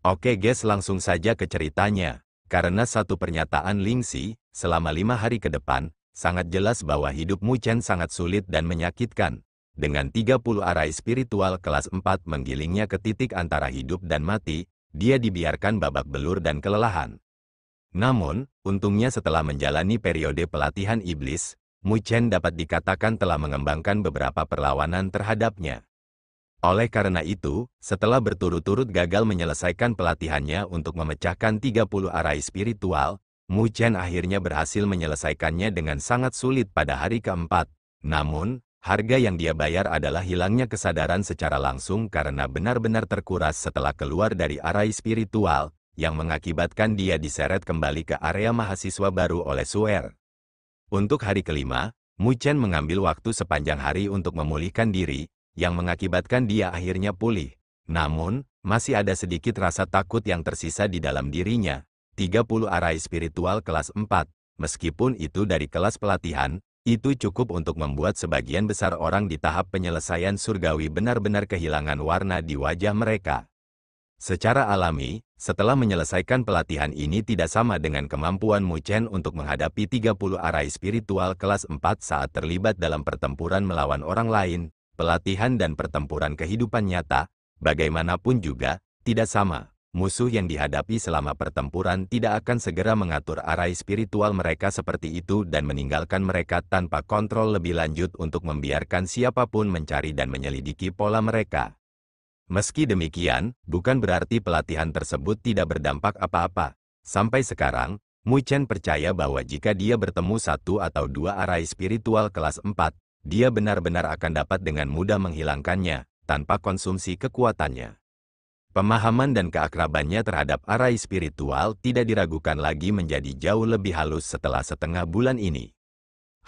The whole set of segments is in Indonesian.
Oke guys, langsung saja ke ceritanya. Karena satu pernyataan Lingxi, selama 5 hari ke depan, sangat jelas bahwa hidup Mu Chen sangat sulit dan menyakitkan. Dengan 30 arai spiritual kelas 4 menggilingnya ke titik antara hidup dan mati, dia dibiarkan babak belur dan kelelahan. Namun, untungnya setelah menjalani periode pelatihan iblis, Mu Chen dapat dikatakan telah mengembangkan beberapa perlawanan terhadapnya. Oleh karena itu, setelah berturut-turut gagal menyelesaikan pelatihannya untuk memecahkan 30 arai spiritual, Mu Chen akhirnya berhasil menyelesaikannya dengan sangat sulit pada hari keempat. Namun, harga yang dia bayar adalah hilangnya kesadaran secara langsung karena benar-benar terkuras setelah keluar dari arai spiritual, yang mengakibatkan dia diseret kembali ke area mahasiswa baru oleh Suer. Untuk hari kelima, Mu Chen mengambil waktu sepanjang hari untuk memulihkan diri, yang mengakibatkan dia akhirnya pulih. Namun, masih ada sedikit rasa takut yang tersisa di dalam dirinya. 30 arai spiritual kelas 4, meskipun itu dari kelas pelatihan, itu cukup untuk membuat sebagian besar orang di tahap penyelesaian surgawi benar-benar kehilangan warna di wajah mereka. Secara alami, setelah menyelesaikan pelatihan ini tidak sama dengan kemampuan Mu Chen untuk menghadapi 30 arai spiritual kelas 4 saat terlibat dalam pertempuran melawan orang lain. Pelatihan dan pertempuran kehidupan nyata, bagaimanapun juga, tidak sama. Musuh yang dihadapi selama pertempuran tidak akan segera mengatur arai spiritual mereka seperti itu dan meninggalkan mereka tanpa kontrol lebih lanjut untuk membiarkan siapapun mencari dan menyelidiki pola mereka. Meski demikian, bukan berarti pelatihan tersebut tidak berdampak apa-apa. Sampai sekarang, Mu Chen percaya bahwa jika dia bertemu 1 atau 2 arai spiritual kelas 4, dia benar-benar akan dapat dengan mudah menghilangkannya, tanpa konsumsi kekuatannya. Pemahaman dan keakrabannya terhadap arai spiritual tidak diragukan lagi menjadi jauh lebih halus setelah setengah bulan ini.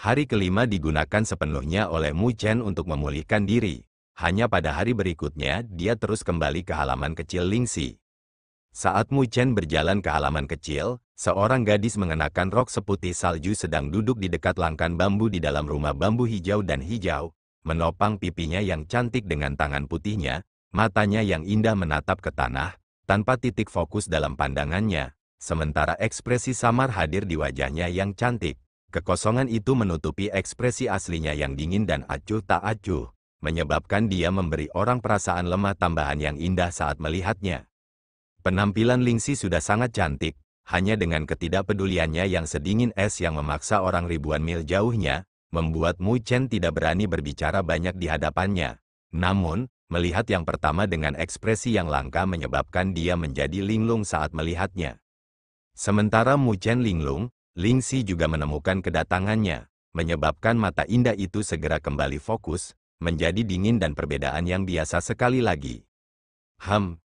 Hari kelima digunakan sepenuhnya oleh Mu Chen untuk memulihkan diri. Hanya pada hari berikutnya, dia terus kembali ke halaman kecil Lingxi. Saat Mu Chen berjalan ke halaman kecil, seorang gadis mengenakan rok seputih salju sedang duduk di dekat langkan bambu di dalam rumah bambu hijau dan hijau, menopang pipinya yang cantik dengan tangan putihnya, matanya yang indah menatap ke tanah, tanpa titik fokus dalam pandangannya, sementara ekspresi samar hadir di wajahnya yang cantik. Kekosongan itu menutupi ekspresi aslinya yang dingin dan acuh tak acuh, menyebabkan dia memberi orang perasaan lemah tambahan yang indah saat melihatnya. Penampilan Lingxi sudah sangat cantik, hanya dengan ketidakpeduliannya yang sedingin es yang memaksa orang ribuan mil jauhnya, membuat Mu Chen tidak berani berbicara banyak di hadapannya. Namun, melihat yang pertama dengan ekspresi yang langka menyebabkan dia menjadi linglung saat melihatnya. Sementara Mu Chen linglung, Lingxi juga menemukan kedatangannya, menyebabkan mata indah itu segera kembali fokus, menjadi dingin dan perbedaan yang biasa sekali lagi.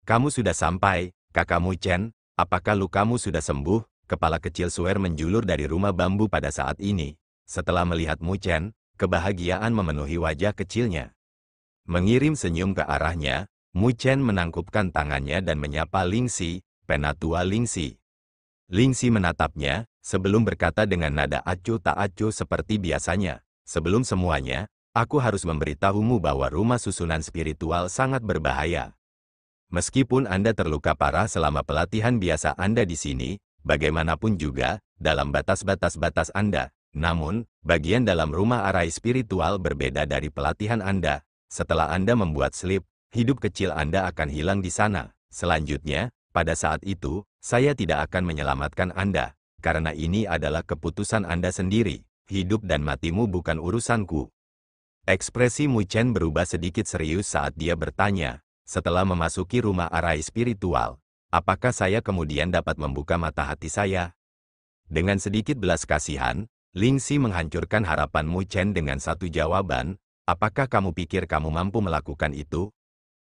Kamu sudah sampai, kakak Mu Chen, apakah lukamu sudah sembuh? Kepala kecil Suer menjulur dari rumah bambu pada saat ini. Setelah melihat Mu Chen, kebahagiaan memenuhi wajah kecilnya. Mengirim senyum ke arahnya, Mu Chen menangkupkan tangannya dan menyapa Lingxi, penatua Lingxi. Lingxi menatapnya, sebelum berkata dengan nada acuh tak acuh seperti biasanya. Sebelum semuanya, aku harus memberitahumu bahwa rumah susunan spiritual sangat berbahaya. Meskipun Anda terluka parah selama pelatihan biasa Anda di sini, bagaimanapun juga, dalam batas-batas Anda. Namun, bagian dalam rumah arai spiritual berbeda dari pelatihan Anda. Setelah Anda membuat slip, hidup kecil Anda akan hilang di sana. Selanjutnya, pada saat itu, saya tidak akan menyelamatkan Anda, karena ini adalah keputusan Anda sendiri. Hidup dan matimu bukan urusanku. Ekspresi Mu Chen berubah sedikit serius saat dia bertanya. Setelah memasuki rumah arai spiritual, apakah saya kemudian dapat membuka mata hati saya? Dengan sedikit belas kasihan, Lingxi menghancurkan harapan Mu Chen dengan satu jawaban, apakah kamu pikir kamu mampu melakukan itu?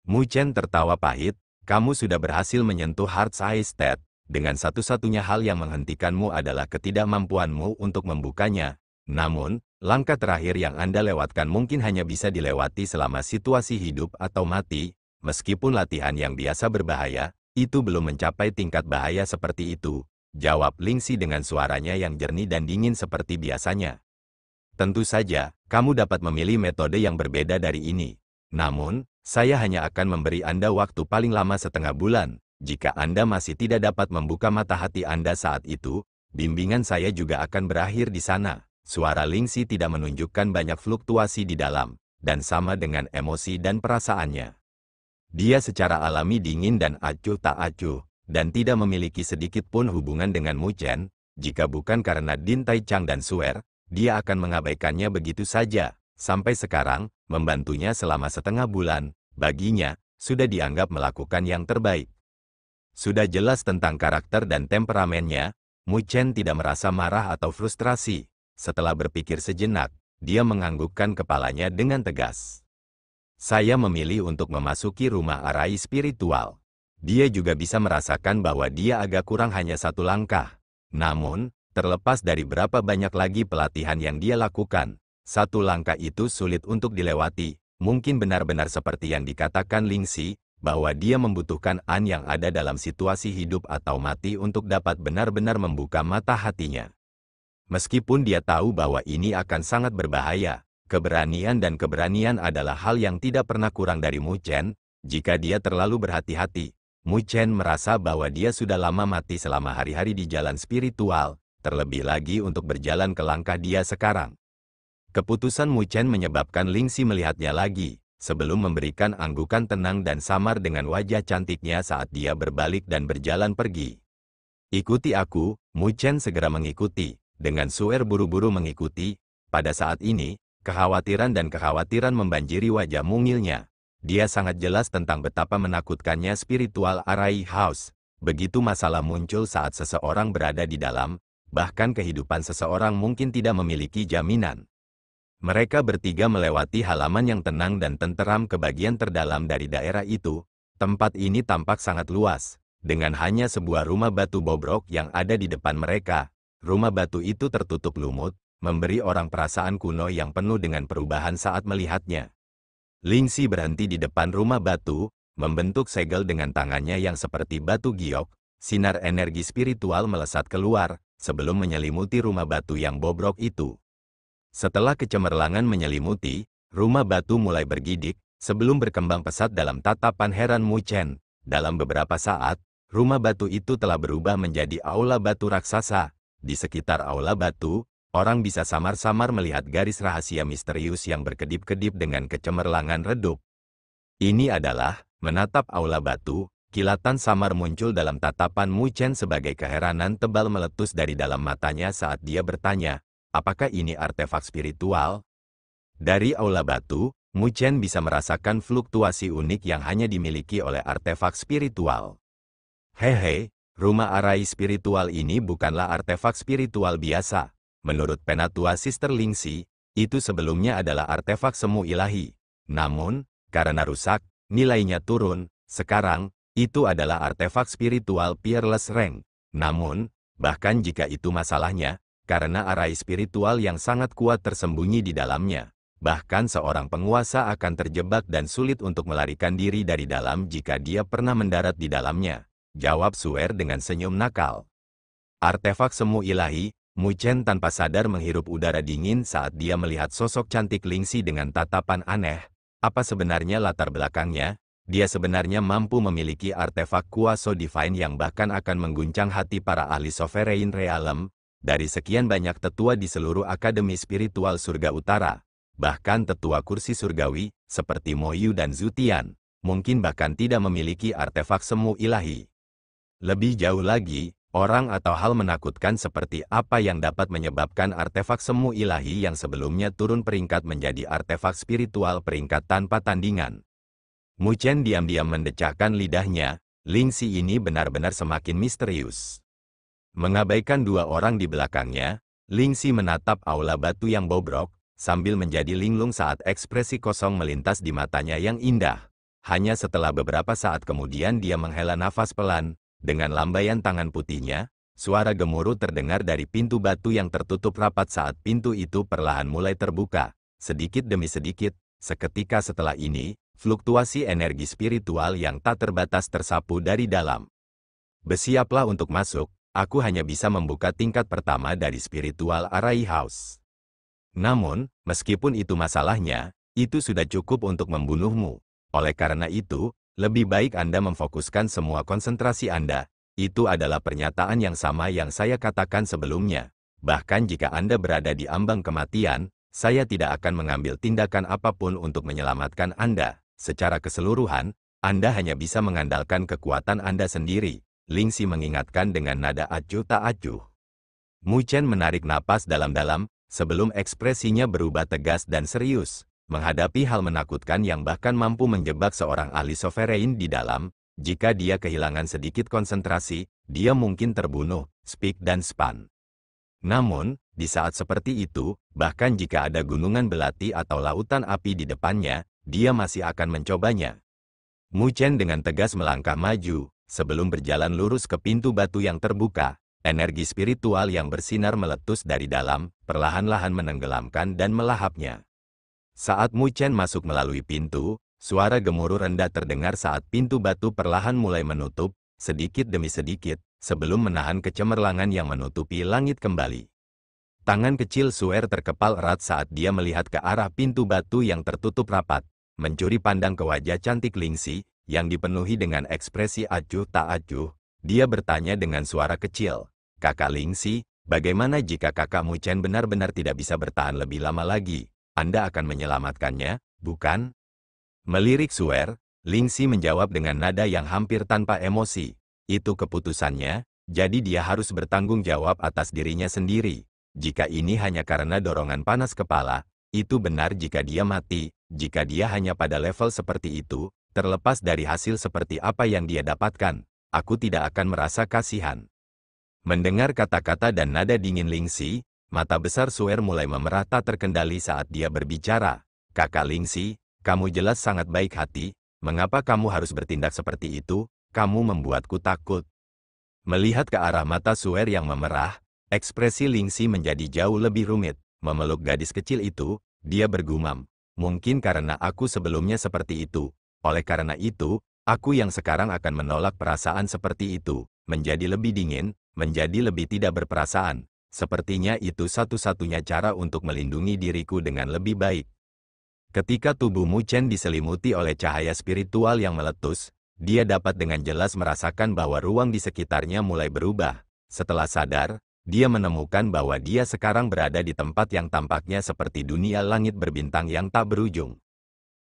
Mu Chen tertawa pahit, kamu sudah berhasil menyentuh Heart's Eye State, dengan satu-satunya hal yang menghentikanmu adalah ketidakmampuanmu untuk membukanya. Namun, langkah terakhir yang Anda lewatkan mungkin hanya bisa dilewati selama situasi hidup atau mati. Meskipun latihan yang biasa berbahaya, itu belum mencapai tingkat bahaya seperti itu, jawab Lingxi dengan suaranya yang jernih dan dingin seperti biasanya. Tentu saja, kamu dapat memilih metode yang berbeda dari ini. Namun, saya hanya akan memberi Anda waktu paling lama setengah bulan. Jika Anda masih tidak dapat membuka mata hati Anda saat itu, bimbingan saya juga akan berakhir di sana. Suara Lingxi tidak menunjukkan banyak fluktuasi di dalam, dan sama dengan emosi dan perasaannya. Dia secara alami dingin dan acuh tak acuh, dan tidak memiliki sedikit pun hubungan dengan Mu Chen. Jika bukan karena Din Tai Chang dan Suer, dia akan mengabaikannya begitu saja. Sampai sekarang, membantunya selama setengah bulan, baginya, sudah dianggap melakukan yang terbaik. Sudah jelas tentang karakter dan temperamennya, Mu Chen tidak merasa marah atau frustrasi. Setelah berpikir sejenak, dia menganggukkan kepalanya dengan tegas. Saya memilih untuk memasuki rumah arai spiritual. Dia juga bisa merasakan bahwa dia agak kurang hanya satu langkah. Namun, terlepas dari berapa banyak lagi pelatihan yang dia lakukan, satu langkah itu sulit untuk dilewati. Mungkin benar-benar seperti yang dikatakan Lingxi, bahwa dia membutuhkan An yang ada dalam situasi hidup atau mati untuk dapat benar-benar membuka mata hatinya. Meskipun dia tahu bahwa ini akan sangat berbahaya, keberanian dan keberanian adalah hal yang tidak pernah kurang dari Mu Chen. Jika dia terlalu berhati-hati, Mu Chen merasa bahwa dia sudah lama mati selama hari-hari di jalan spiritual, terlebih lagi untuk berjalan ke langkah dia sekarang. Keputusan Mu Chen menyebabkan Lingxi melihatnya lagi, sebelum memberikan anggukan tenang dan samar dengan wajah cantiknya saat dia berbalik dan berjalan pergi. Ikuti aku, Mu Chen segera mengikuti, dengan Suer buru-buru mengikuti. Pada saat ini, kekhawatiran dan kekhawatiran membanjiri wajah mungilnya. Dia sangat jelas tentang betapa menakutkannya spiritual Arai House. Begitu masalah muncul saat seseorang berada di dalam, bahkan kehidupan seseorang mungkin tidak memiliki jaminan. Mereka bertiga melewati halaman yang tenang dan tenteram ke bagian terdalam dari daerah itu. Tempat ini tampak sangat luas, dengan hanya sebuah rumah batu bobrok yang ada di depan mereka. Rumah batu itu tertutup lumut, memberi orang perasaan kuno yang penuh dengan perubahan saat melihatnya. Lingxi berhenti di depan rumah batu, membentuk segel dengan tangannya yang seperti batu giok. Sinar energi spiritual melesat keluar, sebelum menyelimuti rumah batu yang bobrok itu. Setelah kecemerlangan menyelimuti, rumah batu mulai bergidik, sebelum berkembang pesat dalam tatapan heran Mu Chen. Dalam beberapa saat, rumah batu itu telah berubah menjadi aula batu raksasa. Di sekitar aula batu, orang bisa samar-samar melihat garis rahasia misterius yang berkedip-kedip dengan kecemerlangan redup. Ini adalah, menatap aula batu, kilatan samar muncul dalam tatapan Mu Chen sebagai keheranan tebal meletus dari dalam matanya saat dia bertanya, apakah ini artefak spiritual? Dari aula batu, Mu Chen bisa merasakan fluktuasi unik yang hanya dimiliki oleh artefak spiritual. Hehe, rumah arai spiritual ini bukanlah artefak spiritual biasa. Menurut penatua Sister Lingxi, itu sebelumnya adalah artefak semu ilahi. Namun, karena rusak, nilainya turun. Sekarang, itu adalah artefak spiritual Peerless Rank. Namun, bahkan jika itu masalahnya, karena arai spiritual yang sangat kuat tersembunyi di dalamnya, bahkan seorang penguasa akan terjebak dan sulit untuk melarikan diri dari dalam jika dia pernah mendarat di dalamnya. Jawab Suer dengan senyum nakal. Artefak semu ilahi. Mu Chen tanpa sadar menghirup udara dingin saat dia melihat sosok cantik Lingxi dengan tatapan aneh. Apa sebenarnya latar belakangnya? Dia sebenarnya mampu memiliki artefak kuasa divine yang bahkan akan mengguncang hati para ahli Sovereign Realm. Dari sekian banyak tetua di seluruh Akademi Spiritual Surga Utara, bahkan tetua kursi surgawi, seperti Mo Yu dan Zhu Tian, mungkin bahkan tidak memiliki artefak semu ilahi. Lebih jauh lagi, orang atau hal menakutkan seperti apa yang dapat menyebabkan artefak semu ilahi yang sebelumnya turun peringkat menjadi artefak spiritual peringkat tanpa tandingan. Mu Chen diam-diam mendecakkan lidahnya. Lingxi ini benar-benar semakin misterius. Mengabaikan dua orang di belakangnya, Lingxi menatap aula batu yang bobrok, sambil menjadi linglung saat ekspresi kosong melintas di matanya yang indah. Hanya setelah beberapa saat kemudian dia menghela nafas pelan. Dengan lambaian tangan putihnya, suara gemuruh terdengar dari pintu batu yang tertutup rapat saat pintu itu perlahan mulai terbuka. Sedikit demi sedikit, seketika setelah ini, fluktuasi energi spiritual yang tak terbatas tersapu dari dalam. Bersiaplah untuk masuk, aku hanya bisa membuka tingkat pertama dari spiritual Arai House. Namun, meskipun itu masalahnya, itu sudah cukup untuk membunuhmu. Oleh karena itu, Lebih baik Anda memfokuskan semua konsentrasi Anda. Itu adalah pernyataan yang sama yang saya katakan sebelumnya. Bahkan jika Anda berada di ambang kematian, saya tidak akan mengambil tindakan apapun untuk menyelamatkan Anda. Secara keseluruhan, Anda hanya bisa mengandalkan kekuatan Anda sendiri. Lingxi mengingatkan dengan nada acuh tak acuh. Mu Chen menarik napas dalam-dalam, sebelum ekspresinya berubah tegas dan serius. Menghadapi hal menakutkan yang bahkan mampu menjebak seorang ahli sovereign di dalam, jika dia kehilangan sedikit konsentrasi, dia mungkin terbunuh, speak dan span. Namun, di saat seperti itu, bahkan jika ada gunungan belati atau lautan api di depannya, dia masih akan mencobanya. Mu Chen dengan tegas melangkah maju, sebelum berjalan lurus ke pintu batu yang terbuka, energi spiritual yang bersinar meletus dari dalam, perlahan-lahan menenggelamkan dan melahapnya. Saat Mu Chen masuk melalui pintu, suara gemuruh rendah terdengar saat pintu batu perlahan mulai menutup, sedikit demi sedikit, sebelum menahan kecemerlangan yang menutupi langit kembali. Tangan kecil Suer terkepal erat saat dia melihat ke arah pintu batu yang tertutup rapat, mencuri pandang ke wajah cantik Lingxi, yang dipenuhi dengan ekspresi acuh tak acuh. Dia bertanya dengan suara kecil, "Kakak Lingxi, bagaimana jika kakak Mu Chen benar-benar tidak bisa bertahan lebih lama lagi? Anda akan menyelamatkannya, bukan?" Melirik Suer, Lingxi menjawab dengan nada yang hampir tanpa emosi. Itu keputusannya, jadi dia harus bertanggung jawab atas dirinya sendiri. Jika ini hanya karena dorongan panas kepala, itu benar jika dia mati. Jika dia hanya pada level seperti itu, terlepas dari hasil seperti apa yang dia dapatkan, aku tidak akan merasa kasihan. Mendengar kata-kata dan nada dingin Lingxi, mata besar Suer mulai memerah tak terkendali saat dia berbicara. "Kakak Lingxi, kamu jelas sangat baik hati, mengapa kamu harus bertindak seperti itu? Kamu membuatku takut." Melihat ke arah mata Suer yang memerah, ekspresi Lingxi menjadi jauh lebih rumit. Memeluk gadis kecil itu, dia bergumam, "Mungkin karena aku sebelumnya seperti itu. Oleh karena itu, aku yang sekarang akan menolak perasaan seperti itu, menjadi lebih dingin, menjadi lebih tidak berperasaan. Sepertinya itu satu-satunya cara untuk melindungi diriku dengan lebih baik." Ketika tubuh Mu Chen diselimuti oleh cahaya spiritual yang meletus, dia dapat dengan jelas merasakan bahwa ruang di sekitarnya mulai berubah. Setelah sadar, dia menemukan bahwa dia sekarang berada di tempat yang tampaknya seperti dunia langit berbintang yang tak berujung.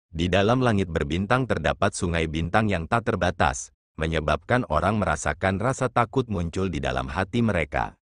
Di dalam langit berbintang terdapat sungai bintang yang tak terbatas, menyebabkan orang merasakan rasa takut muncul di dalam hati mereka.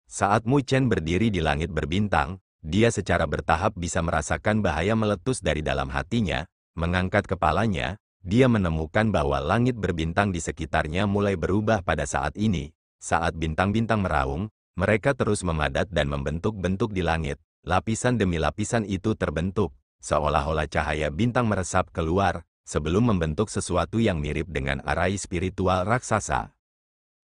Saat Mu Chen berdiri di langit berbintang, dia secara bertahap bisa merasakan bahaya meletus dari dalam hatinya. Mengangkat kepalanya, dia menemukan bahwa langit berbintang di sekitarnya mulai berubah pada saat ini. Saat bintang-bintang meraung, mereka terus memadat dan membentuk-bentuk di langit. Lapisan demi lapisan itu terbentuk, seolah-olah cahaya bintang meresap keluar, sebelum membentuk sesuatu yang mirip dengan arai spiritual raksasa.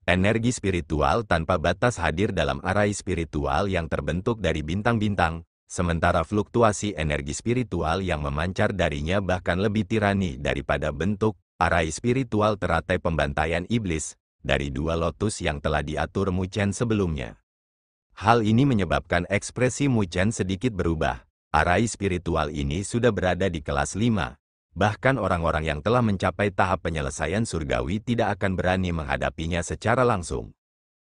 Energi spiritual tanpa batas hadir dalam arai spiritual yang terbentuk dari bintang-bintang, sementara fluktuasi energi spiritual yang memancar darinya bahkan lebih tirani daripada bentuk arai spiritual teratai pembantaian iblis dari dua lotus yang telah diatur Mu Chen sebelumnya. Hal ini menyebabkan ekspresi Mu Chen sedikit berubah. Arai spiritual ini sudah berada di kelas 5. Bahkan orang-orang yang telah mencapai tahap penyelesaian surgawi tidak akan berani menghadapinya secara langsung.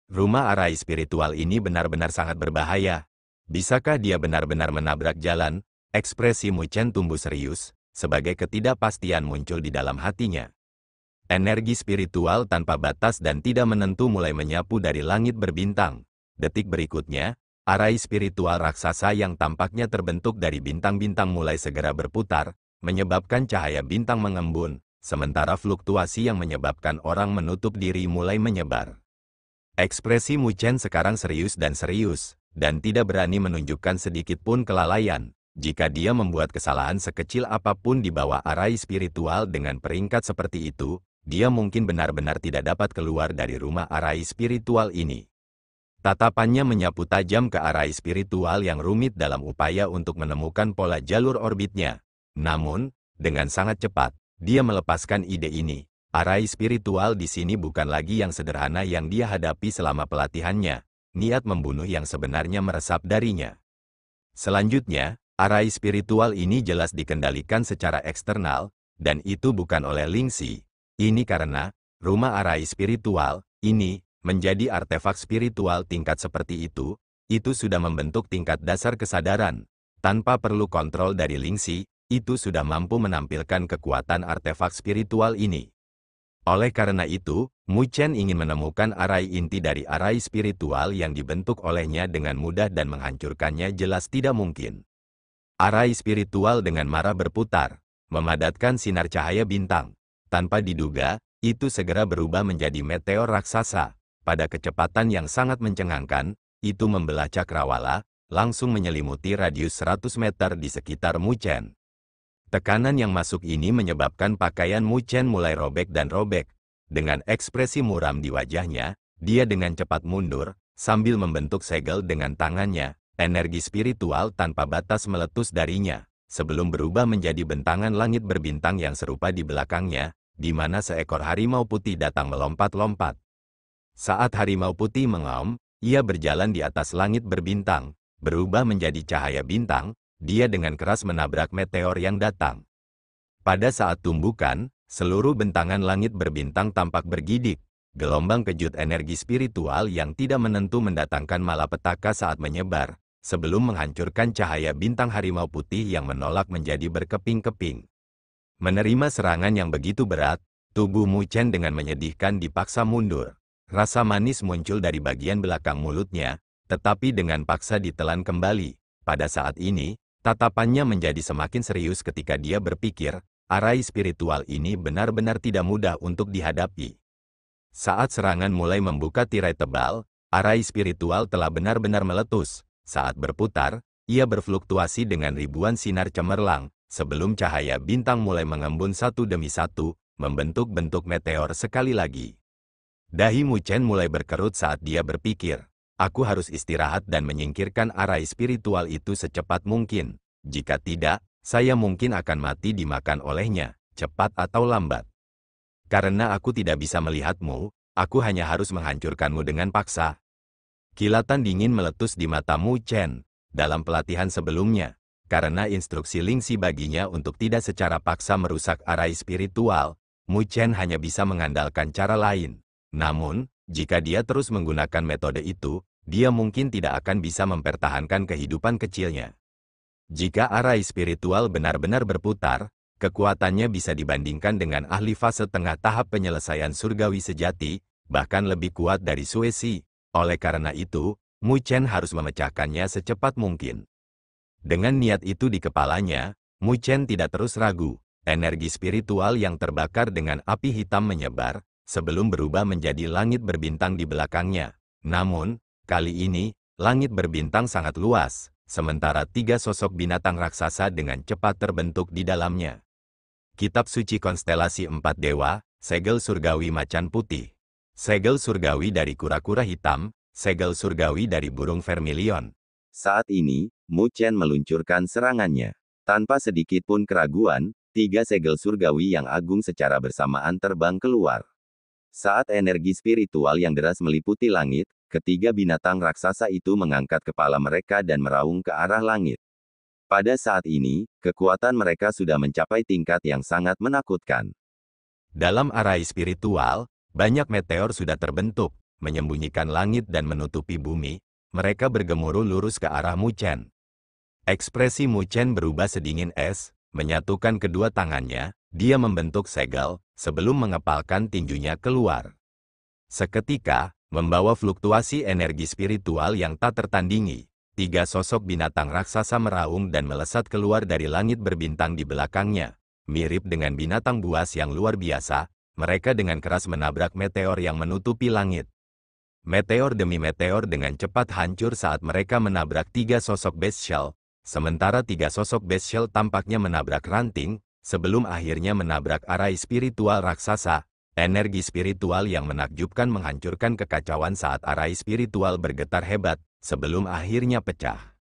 Rumah arai spiritual ini benar-benar sangat berbahaya. Bisakah dia benar-benar menabrak jalan? Ekspresi Mu Chen tumbuh serius, sebagai ketidakpastian muncul di dalam hatinya. Energi spiritual tanpa batas dan tidak menentu mulai menyapu dari langit berbintang. Detik berikutnya, arai spiritual raksasa yang tampaknya terbentuk dari bintang-bintang mulai segera berputar, menyebabkan cahaya bintang mengembun, sementara fluktuasi yang menyebabkan orang menutup diri mulai menyebar. Ekspresi Mu Chen sekarang serius, dan tidak berani menunjukkan sedikit pun kelalaian. Jika dia membuat kesalahan sekecil apapun di bawah arai spiritual dengan peringkat seperti itu, dia mungkin benar-benar tidak dapat keluar dari rumah arai spiritual ini. Tatapannya menyapu tajam ke arai spiritual yang rumit dalam upaya untuk menemukan pola jalur orbitnya. Namun, dengan sangat cepat, dia melepaskan ide ini. Arai spiritual di sini bukan lagi yang sederhana yang dia hadapi selama pelatihannya. Niat membunuh yang sebenarnya meresap darinya. Selanjutnya, arai spiritual ini jelas dikendalikan secara eksternal. Dan itu bukan oleh Lingxi. Ini karena rumah arai spiritual ini menjadi artefak spiritual tingkat seperti itu sudah membentuk tingkat dasar kesadaran. Tanpa perlu kontrol dari Lingxi, itu sudah mampu menampilkan kekuatan artefak spiritual ini. Oleh karena itu, Mu Chen ingin menemukan arai inti dari arai spiritual yang dibentuk olehnya dengan mudah dan menghancurkannya jelas tidak mungkin. Arai spiritual dengan marah berputar, memadatkan sinar cahaya bintang. Tanpa diduga, itu segera berubah menjadi meteor raksasa. Pada kecepatan yang sangat mencengangkan, itu membelah cakrawala, langsung menyelimuti radius 100 meter di sekitar Mu Chen. Tekanan yang masuk ini menyebabkan pakaian Mu Chen mulai robek dan robek. Dengan ekspresi muram di wajahnya, dia dengan cepat mundur, sambil membentuk segel dengan tangannya. Energi spiritual tanpa batas meletus darinya, sebelum berubah menjadi bentangan langit berbintang yang serupa di belakangnya, di mana seekor harimau putih datang melompat-lompat. Saat harimau putih mengaum, ia berjalan di atas langit berbintang, berubah menjadi cahaya bintang, dia dengan keras menabrak meteor yang datang. Pada saat tumbukan, seluruh bentangan langit berbintang tampak bergidik. Gelombang kejut energi spiritual yang tidak menentu mendatangkan malapetaka saat menyebar, sebelum menghancurkan cahaya bintang harimau putih yang menolak menjadi berkeping-keping. Menerima serangan yang begitu berat, tubuh Mu Chen dengan menyedihkan dipaksa mundur. Rasa manis muncul dari bagian belakang mulutnya, tetapi dengan paksa ditelan kembali. Pada saat ini, tatapannya menjadi semakin serius ketika dia berpikir, arai spiritual ini benar-benar tidak mudah untuk dihadapi. Saat serangan mulai membuka tirai tebal, arai spiritual telah benar-benar meletus. Saat berputar, ia berfluktuasi dengan ribuan sinar cemerlang, sebelum cahaya bintang mulai mengembun satu demi satu, membentuk bentuk meteor sekali lagi. Dahi Mu Chen mulai berkerut saat dia berpikir, aku harus istirahat dan menyingkirkan arai spiritual itu secepat mungkin. Jika tidak, saya mungkin akan mati dimakan olehnya, cepat atau lambat. Karena aku tidak bisa melihatmu, aku hanya harus menghancurkanmu dengan paksa. Kilatan dingin meletus di mata Mu Chen. Dalam pelatihan sebelumnya, karena instruksi Lingxi baginya untuk tidak secara paksa merusak arai spiritual, Mu Chen hanya bisa mengandalkan cara lain. Namun, jika dia terus menggunakan metode itu, dia mungkin tidak akan bisa mempertahankan kehidupan kecilnya. Jika arai spiritual benar-benar berputar, kekuatannya bisa dibandingkan dengan ahli fase tengah tahap penyelesaian surgawi sejati, bahkan lebih kuat dari Sue Si. Oleh karena itu, Mu Chen harus memecahkannya secepat mungkin. Dengan niat itu di kepalanya, Mu Chen tidak terus ragu. Energi spiritual yang terbakar dengan api hitam menyebar, sebelum berubah menjadi langit berbintang di belakangnya. Namun, kali ini, langit berbintang sangat luas, sementara 3 sosok binatang raksasa dengan cepat terbentuk di dalamnya. Kitab Suci Konstelasi 4 Dewa, Segel Surgawi Macan Putih. Segel surgawi dari kura-kura hitam, segel surgawi dari burung vermilion. Saat ini, Mu Chen meluncurkan serangannya. Tanpa sedikit pun keraguan, 3 segel surgawi yang agung secara bersamaan terbang keluar. Saat energi spiritual yang deras meliputi langit, ketiga binatang raksasa itu mengangkat kepala mereka dan meraung ke arah langit. Pada saat ini, kekuatan mereka sudah mencapai tingkat yang sangat menakutkan. Dalam arai spiritual, banyak meteor sudah terbentuk, menyembunyikan langit dan menutupi bumi. Mereka bergemuruh lurus ke arah Mu Chen. Ekspresi Mu Chen berubah sedingin es, menyatukan kedua tangannya, dia membentuk segel, sebelum mengepalkan tinjunya keluar. Seketika, membawa fluktuasi energi spiritual yang tak tertandingi, 3 sosok binatang raksasa meraung dan melesat keluar dari langit berbintang di belakangnya. Mirip dengan binatang buas yang luar biasa, mereka dengan keras menabrak meteor yang menutupi langit. Meteor demi meteor dengan cepat hancur saat mereka menabrak 3 sosok bestial, sementara 3 sosok bestial tampaknya menabrak ranting, sebelum akhirnya menabrak arai spiritual raksasa. Energi spiritual yang menakjubkan menghancurkan kekacauan saat arai spiritual bergetar hebat, sebelum akhirnya pecah.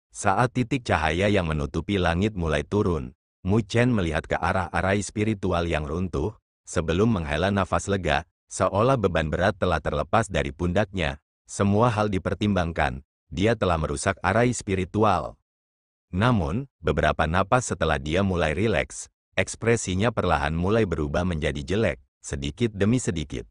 Saat titik cahaya yang menutupi langit mulai turun, Mu Chen melihat ke arah arai spiritual yang runtuh, sebelum menghela nafas lega, seolah beban berat telah terlepas dari pundaknya. Semua hal dipertimbangkan, dia telah merusak arai spiritual. Namun, beberapa napas setelah dia mulai rileks, ekspresinya perlahan mulai berubah menjadi jelek, sedikit demi sedikit.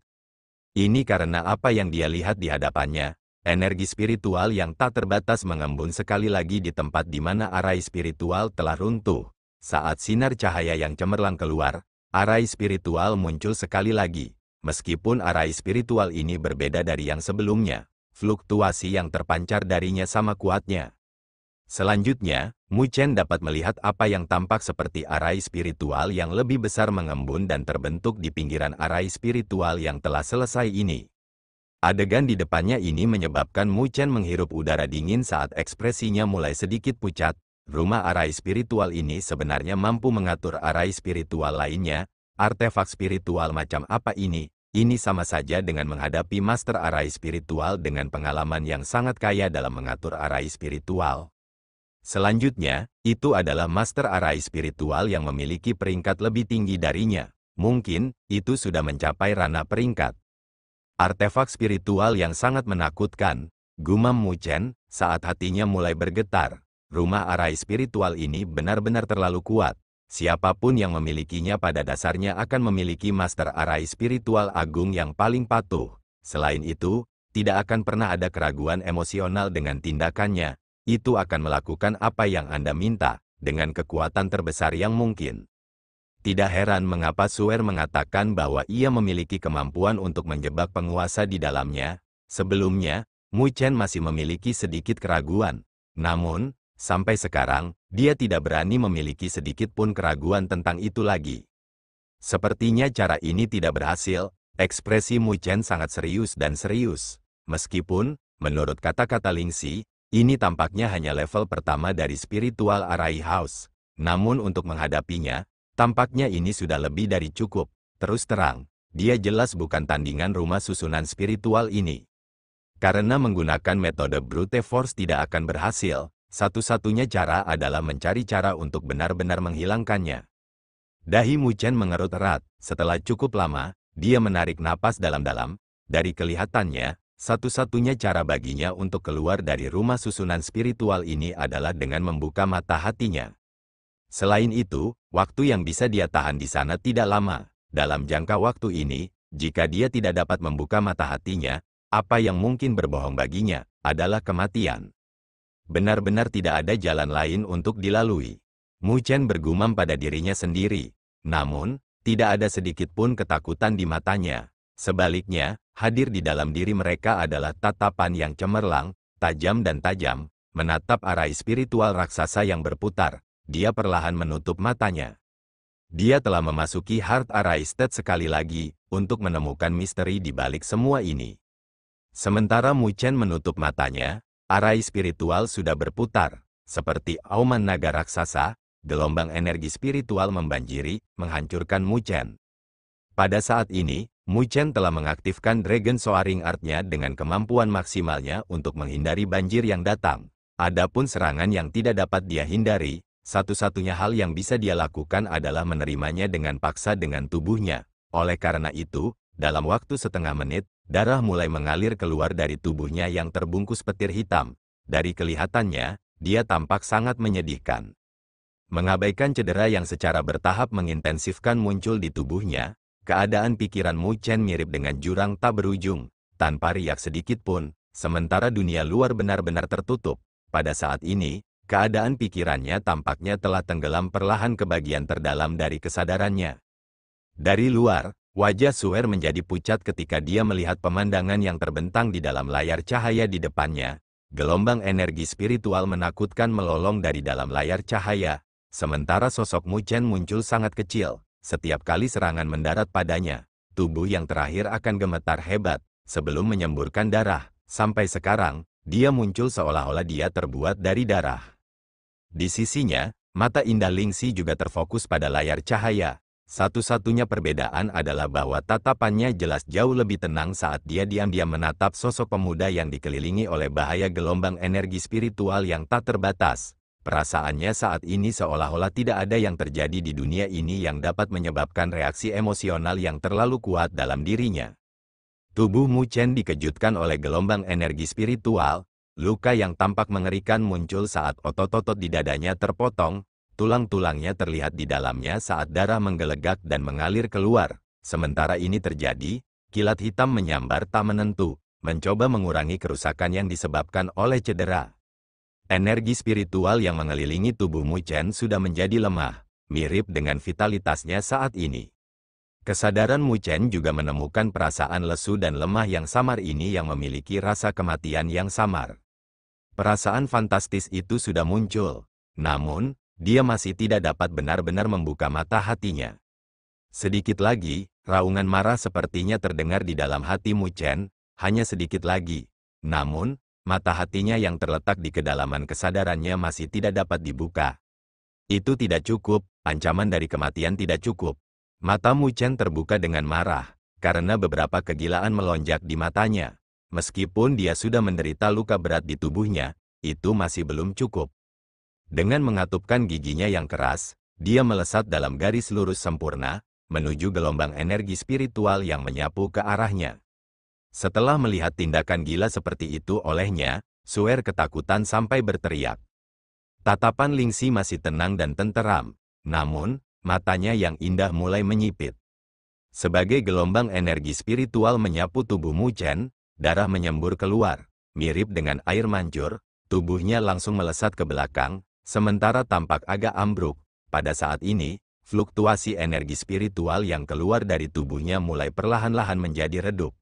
Ini karena apa yang dia lihat di hadapannya, energi spiritual yang tak terbatas mengembun sekali lagi di tempat di mana arai spiritual telah runtuh. Saat sinar cahaya yang cemerlang keluar, arai spiritual muncul sekali lagi. Meskipun arai spiritual ini berbeda dari yang sebelumnya, fluktuasi yang terpancar darinya sama kuatnya. Selanjutnya, Mu Chen dapat melihat apa yang tampak seperti arai spiritual yang lebih besar mengembun dan terbentuk di pinggiran arai spiritual yang telah selesai ini. Adegan di depannya ini menyebabkan Mu Chen menghirup udara dingin saat ekspresinya mulai sedikit pucat. Rumah arai spiritual ini sebenarnya mampu mengatur arai spiritual lainnya. Artefak spiritual macam apa ini? Ini sama saja dengan menghadapi master arai spiritual dengan pengalaman yang sangat kaya dalam mengatur arai spiritual. Selanjutnya, itu adalah master arai spiritual yang memiliki peringkat lebih tinggi darinya. Mungkin, itu sudah mencapai ranah peringkat. Artefak spiritual yang sangat menakutkan, gumam Mu Chen, saat hatinya mulai bergetar. Rumah arai spiritual ini benar-benar terlalu kuat. Siapapun yang memilikinya pada dasarnya akan memiliki master arai spiritual agung yang paling patuh. Selain itu, tidak akan pernah ada keraguan emosional dengan tindakannya. Itu akan melakukan apa yang Anda minta, dengan kekuatan terbesar yang mungkin. Tidak heran mengapa Suer mengatakan bahwa ia memiliki kemampuan untuk menjebak penguasa di dalamnya. Sebelumnya, Mu Chen masih memiliki sedikit keraguan. Namun, sampai sekarang, dia tidak berani memiliki sedikit pun keraguan tentang itu lagi. Sepertinya cara ini tidak berhasil, ekspresi Mu Chen sangat serius dan serius. Meskipun, menurut kata-kata Lingxi, ini tampaknya hanya level pertama dari spiritual Arai House. Namun untuk menghadapinya, tampaknya ini sudah lebih dari cukup. Terus terang, dia jelas bukan tandingan rumah susunan spiritual ini. Karena menggunakan metode brute force tidak akan berhasil, satu-satunya cara adalah mencari cara untuk benar-benar menghilangkannya. Dahi Mu Chen mengerut erat. Setelah cukup lama, dia menarik napas dalam-dalam. Dari kelihatannya, satu-satunya cara baginya untuk keluar dari rumah susunan spiritual ini adalah dengan membuka mata hatinya. Selain itu, waktu yang bisa dia tahan di sana tidak lama. Dalam jangka waktu ini, jika dia tidak dapat membuka mata hatinya, apa yang mungkin berbohong baginya adalah kematian. Benar-benar tidak ada jalan lain untuk dilalui. Mu Chen bergumam pada dirinya sendiri. Namun, tidak ada sedikit pun ketakutan di matanya. Sebaliknya, hadir di dalam diri mereka adalah tatapan yang cemerlang, tajam dan tajam, menatap arai spiritual raksasa yang berputar. Dia perlahan menutup matanya. Dia telah memasuki Heart Arai State sekali lagi, untuk menemukan misteri di balik semua ini. Sementara Mu Chen menutup matanya, arai spiritual sudah berputar. Seperti auman naga raksasa, gelombang energi spiritual membanjiri, menghancurkan Mu Chen. Pada saat ini, Mu Chen telah mengaktifkan Dragon Soaring Art-nya dengan kemampuan maksimalnya untuk menghindari banjir yang datang. Adapun serangan yang tidak dapat dia hindari, satu-satunya hal yang bisa dia lakukan adalah menerimanya dengan paksa dengan tubuhnya. Oleh karena itu, dalam waktu setengah menit, darah mulai mengalir keluar dari tubuhnya yang terbungkus petir hitam. Dari kelihatannya, dia tampak sangat menyedihkan. Mengabaikan cedera yang secara bertahap mengintensifkan muncul di tubuhnya, keadaan pikiran Mu Chen mirip dengan jurang tak berujung, tanpa riak sedikit pun, sementara dunia luar benar-benar tertutup. Pada saat ini, keadaan pikirannya tampaknya telah tenggelam perlahan ke bagian terdalam dari kesadarannya. Dari luar, wajah Suer menjadi pucat ketika dia melihat pemandangan yang terbentang di dalam layar cahaya di depannya. Gelombang energi spiritual menakutkan melolong dari dalam layar cahaya, sementara sosok Mu Chen muncul sangat kecil. Setiap kali serangan mendarat padanya, tubuh yang terakhir akan gemetar hebat, sebelum menyemburkan darah. Sampai sekarang, dia muncul seolah-olah dia terbuat dari darah. Di sisinya, mata indah Lingxi juga terfokus pada layar cahaya. Satu-satunya perbedaan adalah bahwa tatapannya jelas jauh lebih tenang saat dia diam-diam menatap sosok pemuda yang dikelilingi oleh bahaya gelombang energi spiritual yang tak terbatas. Perasaannya saat ini seolah-olah tidak ada yang terjadi di dunia ini yang dapat menyebabkan reaksi emosional yang terlalu kuat dalam dirinya. Tubuh Mu Chen dikejutkan oleh gelombang energi spiritual. Luka yang tampak mengerikan muncul saat otot-otot di dadanya terpotong. tulang-tulangnya terlihat di dalamnya saat darah menggelegak dan mengalir keluar. Sementara ini terjadi, kilat hitam menyambar tak menentu, mencoba mengurangi kerusakan yang disebabkan oleh cedera. Energi spiritual yang mengelilingi tubuh Mu Chen sudah menjadi lemah, mirip dengan vitalitasnya saat ini. Kesadaran Mu Chen juga menemukan perasaan lesu dan lemah yang samar ini yang memiliki rasa kematian yang samar. Perasaan fantastis itu sudah muncul, namun, dia masih tidak dapat benar-benar membuka mata hatinya. Sedikit lagi, raungan marah sepertinya terdengar di dalam hati Mu Chen, hanya sedikit lagi. Namun, mata hatinya yang terletak di kedalaman kesadarannya masih tidak dapat dibuka. Itu tidak cukup, ancaman dari kematian tidak cukup. Mata Mu Chen terbuka dengan marah, karena beberapa kegilaan melonjak di matanya. Meskipun dia sudah menderita luka berat di tubuhnya, itu masih belum cukup. Dengan mengatupkan giginya yang keras, dia melesat dalam garis lurus sempurna, menuju gelombang energi spiritual yang menyapu ke arahnya. Setelah melihat tindakan gila seperti itu olehnya, Suer ketakutan sampai berteriak. Tatapan Lingxi masih tenang dan tenteram, namun, matanya yang indah mulai menyipit. Sebagai gelombang energi spiritual menyapu tubuh Mu Chen, darah menyembur keluar, mirip dengan air mancur, tubuhnya langsung melesat ke belakang, sementara tampak agak ambruk. Pada saat ini, fluktuasi energi spiritual yang keluar dari tubuhnya mulai perlahan-lahan menjadi redup.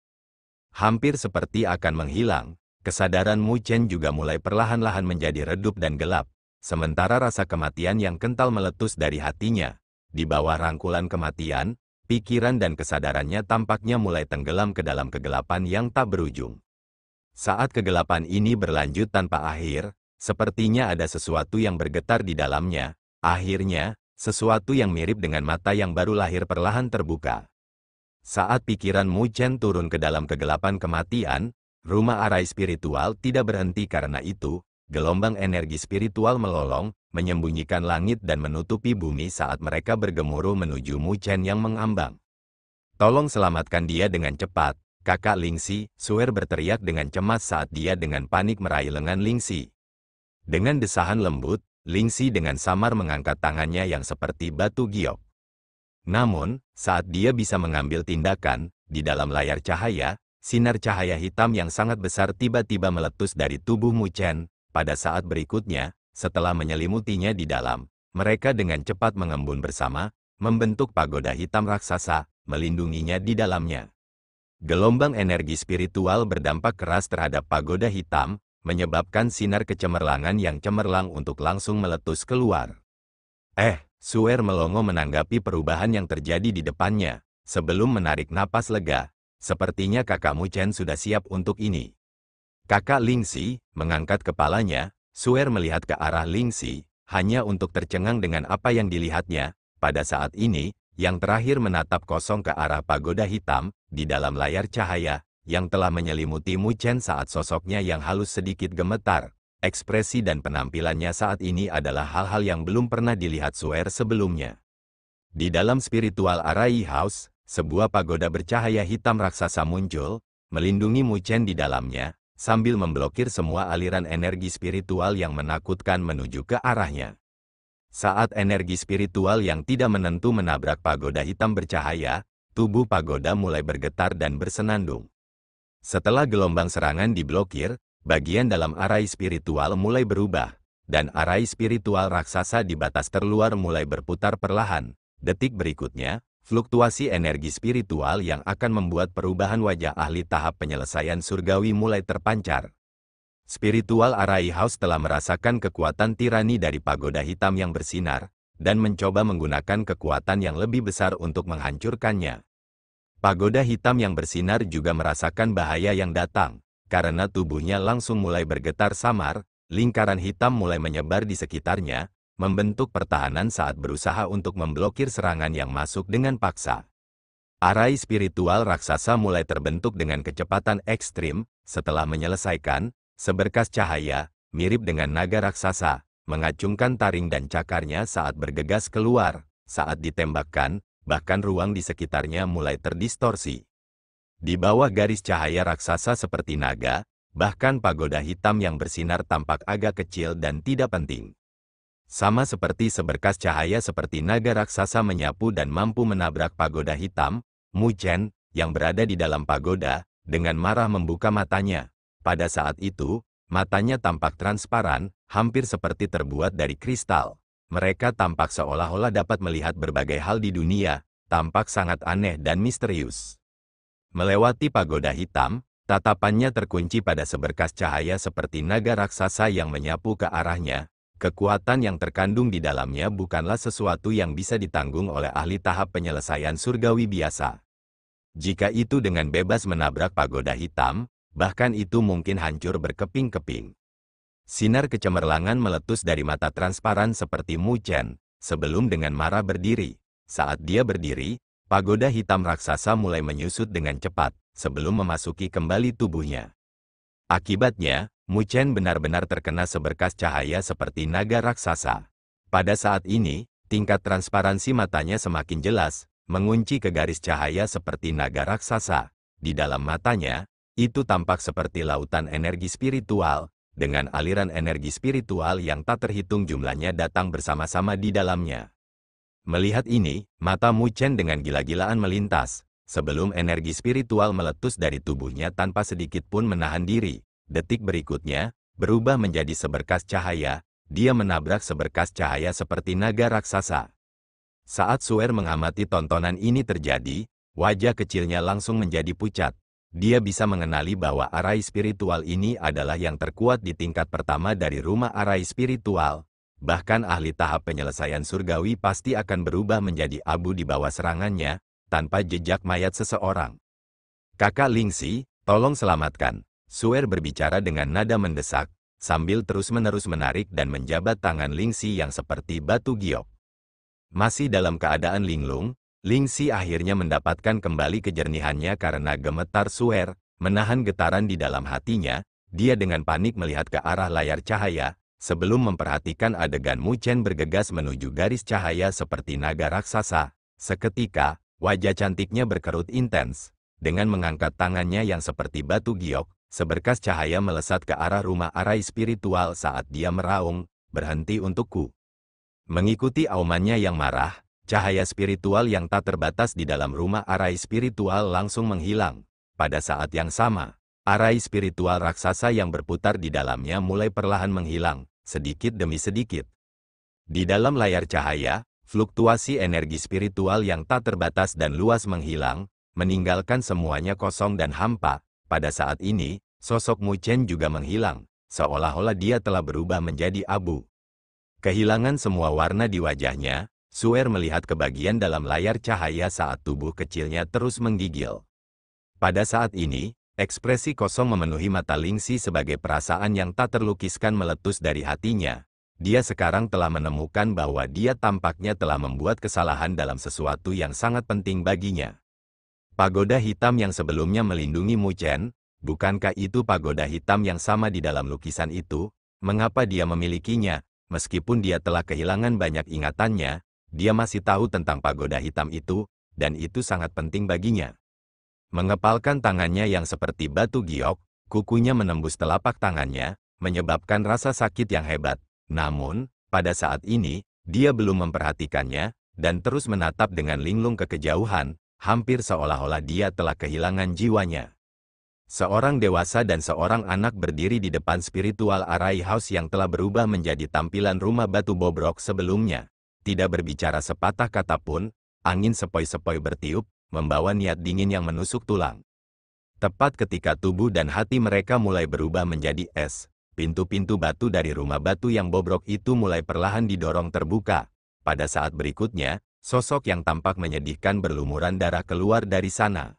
Hampir seperti akan menghilang, kesadaran Mu Chen juga mulai perlahan-lahan menjadi redup dan gelap, sementara rasa kematian yang kental meletus dari hatinya. Di bawah rangkulan kematian, pikiran dan kesadarannya tampaknya mulai tenggelam ke dalam kegelapan yang tak berujung. Saat kegelapan ini berlanjut tanpa akhir, sepertinya ada sesuatu yang bergetar di dalamnya. Akhirnya, sesuatu yang mirip dengan mata yang baru lahir perlahan terbuka. Saat pikiran Mu Chen turun ke dalam kegelapan kematian, rumah arai spiritual tidak berhenti karena itu. Gelombang energi spiritual melolong, menyembunyikan langit dan menutupi bumi saat mereka bergemuruh menuju Mu Chen yang mengambang. Tolong selamatkan dia dengan cepat, kakak Lingxi, Suer berteriak dengan cemas saat dia dengan panik meraih lengan Lingxi. Dengan desahan lembut, Lingxi dengan samar mengangkat tangannya yang seperti batu giok. Namun, saat dia bisa mengambil tindakan, di dalam layar cahaya, sinar cahaya hitam yang sangat besar tiba-tiba meletus dari tubuh Mu Chen. Pada saat berikutnya, setelah menyelimutinya di dalam, mereka dengan cepat mengembun bersama, membentuk pagoda hitam raksasa, melindunginya di dalamnya. Gelombang energi spiritual berdampak keras terhadap pagoda hitam, menyebabkan sinar kecemerlangan yang cemerlang untuk langsung meletus keluar. Suer melongo menanggapi perubahan yang terjadi di depannya, sebelum menarik napas lega. Sepertinya kakak Mu Chen sudah siap untuk ini. Kakak Lingxi mengangkat kepalanya, Suer melihat ke arah Lingxi, hanya untuk tercengang dengan apa yang dilihatnya. Pada saat ini, yang terakhir menatap kosong ke arah pagoda hitam, di dalam layar cahaya, yang telah menyelimuti Mu Chen saat sosoknya yang halus sedikit gemetar. Ekspresi dan penampilannya saat ini adalah hal-hal yang belum pernah dilihat Suer sebelumnya. Di dalam spiritual Arai House, sebuah pagoda bercahaya hitam raksasa muncul, melindungi Mu Chen di dalamnya, sambil memblokir semua aliran energi spiritual yang menakutkan menuju ke arahnya. Saat energi spiritual yang tidak menentu menabrak pagoda hitam bercahaya, tubuh pagoda mulai bergetar dan bersenandung. Setelah gelombang serangan diblokir, bagian dalam arai spiritual mulai berubah, dan arai spiritual raksasa di batas terluar mulai berputar perlahan. Detik berikutnya, fluktuasi energi spiritual yang akan membuat perubahan wajah ahli tahap penyelesaian surgawi mulai terpancar. Spiritual Arai House telah merasakan kekuatan tirani dari pagoda hitam yang bersinar, dan mencoba menggunakan kekuatan yang lebih besar untuk menghancurkannya. Pagoda hitam yang bersinar juga merasakan bahaya yang datang, karena tubuhnya langsung mulai bergetar samar, lingkaran hitam mulai menyebar di sekitarnya, membentuk pertahanan saat berusaha untuk memblokir serangan yang masuk dengan paksa. Arai spiritual raksasa mulai terbentuk dengan kecepatan ekstrim. Setelah menyelesaikan, seberkas cahaya, mirip dengan naga raksasa, mengacungkan taring dan cakarnya saat bergegas keluar. Saat ditembakkan, bahkan ruang di sekitarnya mulai terdistorsi. Di bawah garis cahaya raksasa seperti naga, bahkan pagoda hitam yang bersinar tampak agak kecil dan tidak penting. Sama seperti seberkas cahaya seperti naga raksasa menyapu dan mampu menabrak pagoda hitam, Mu Chen, yang berada di dalam pagoda, dengan marah membuka matanya. Pada saat itu, matanya tampak transparan, hampir seperti terbuat dari kristal. Mereka tampak seolah-olah dapat melihat berbagai hal di dunia, tampak sangat aneh dan misterius. Melewati pagoda hitam, tatapannya terkunci pada seberkas cahaya seperti naga raksasa yang menyapu ke arahnya. Kekuatan yang terkandung di dalamnya bukanlah sesuatu yang bisa ditanggung oleh ahli tahap penyelesaian surgawi biasa. Jika itu dengan bebas menabrak pagoda hitam, bahkan itu mungkin hancur berkeping-keping. Sinar kecemerlangan meletus dari mata transparan seperti Mu Chen, sebelum dengan marah berdiri. Saat dia berdiri, pagoda hitam raksasa mulai menyusut dengan cepat, sebelum memasuki kembali tubuhnya. Akibatnya, Mu Chen benar-benar terkena seberkas cahaya seperti naga raksasa. Pada saat ini, tingkat transparansi matanya semakin jelas, mengunci ke garis cahaya seperti naga raksasa. Di dalam matanya, itu tampak seperti lautan energi spiritual, dengan aliran energi spiritual yang tak terhitung jumlahnya datang bersama-sama di dalamnya. Melihat ini, mata Mu Chen dengan gila-gilaan melintas, sebelum energi spiritual meletus dari tubuhnya tanpa sedikit pun menahan diri. Detik berikutnya, berubah menjadi seberkas cahaya, dia menabrak seberkas cahaya seperti naga raksasa. Saat Suer mengamati tontonan ini terjadi, wajah kecilnya langsung menjadi pucat. Dia bisa mengenali bahwa arai spiritual ini adalah yang terkuat di tingkat pertama dari rumah arai spiritual. Bahkan ahli tahap penyelesaian surgawi pasti akan berubah menjadi abu di bawah serangannya, tanpa jejak mayat seseorang. Kakak Lingxi, tolong selamatkan. Suer berbicara dengan nada mendesak, sambil terus-menerus menarik dan menjabat tangan Lingxi yang seperti batu giok. Masih dalam keadaan linglung, Lingxi akhirnya mendapatkan kembali kejernihannya karena gemetar Suer, menahan getaran di dalam hatinya. Dia dengan panik melihat ke arah layar cahaya, sebelum memperhatikan adegan Mu Chen bergegas menuju garis cahaya seperti naga raksasa. Seketika, wajah cantiknya berkerut intens. Dengan mengangkat tangannya yang seperti batu giok, seberkas cahaya melesat ke arah rumah arai spiritual saat dia meraung, "Berhenti untukku." Mengikuti aumannya yang marah, cahaya spiritual yang tak terbatas di dalam rumah arai spiritual langsung menghilang. Pada saat yang sama, arai spiritual raksasa yang berputar di dalamnya mulai perlahan menghilang, sedikit demi sedikit. Di dalam layar cahaya, fluktuasi energi spiritual yang tak terbatas dan luas menghilang, meninggalkan semuanya kosong dan hampa. Pada saat ini, sosok Mu Chen juga menghilang, seolah-olah dia telah berubah menjadi abu. Kehilangan semua warna di wajahnya, Suer melihat ke bagian dalam layar cahaya saat tubuh kecilnya terus menggigil. Pada saat ini, ekspresi kosong memenuhi mata Lingxi sebagai perasaan yang tak terlukiskan meletus dari hatinya. Dia sekarang telah menemukan bahwa dia tampaknya telah membuat kesalahan dalam sesuatu yang sangat penting baginya. Pagoda hitam yang sebelumnya melindungi Mu Chen, bukankah itu pagoda hitam yang sama di dalam lukisan itu? Mengapa dia memilikinya? Meskipun dia telah kehilangan banyak ingatannya, dia masih tahu tentang pagoda hitam itu, dan itu sangat penting baginya. Mengepalkan tangannya yang seperti batu giok, kukunya menembus telapak tangannya, menyebabkan rasa sakit yang hebat. Namun, pada saat ini, dia belum memperhatikannya, dan terus menatap dengan linglung ke kejauhan, hampir seolah-olah dia telah kehilangan jiwanya. Seorang dewasa dan seorang anak berdiri di depan spiritual arai house yang telah berubah menjadi tampilan rumah batu bobrok sebelumnya. Tidak berbicara sepatah kata pun, angin sepoi-sepoi bertiup, membawa niat dingin yang menusuk tulang. Tepat ketika tubuh dan hati mereka mulai berubah menjadi es, pintu-pintu batu dari rumah batu yang bobrok itu mulai perlahan didorong terbuka. Pada saat berikutnya, sosok yang tampak menyedihkan berlumuran darah keluar dari sana.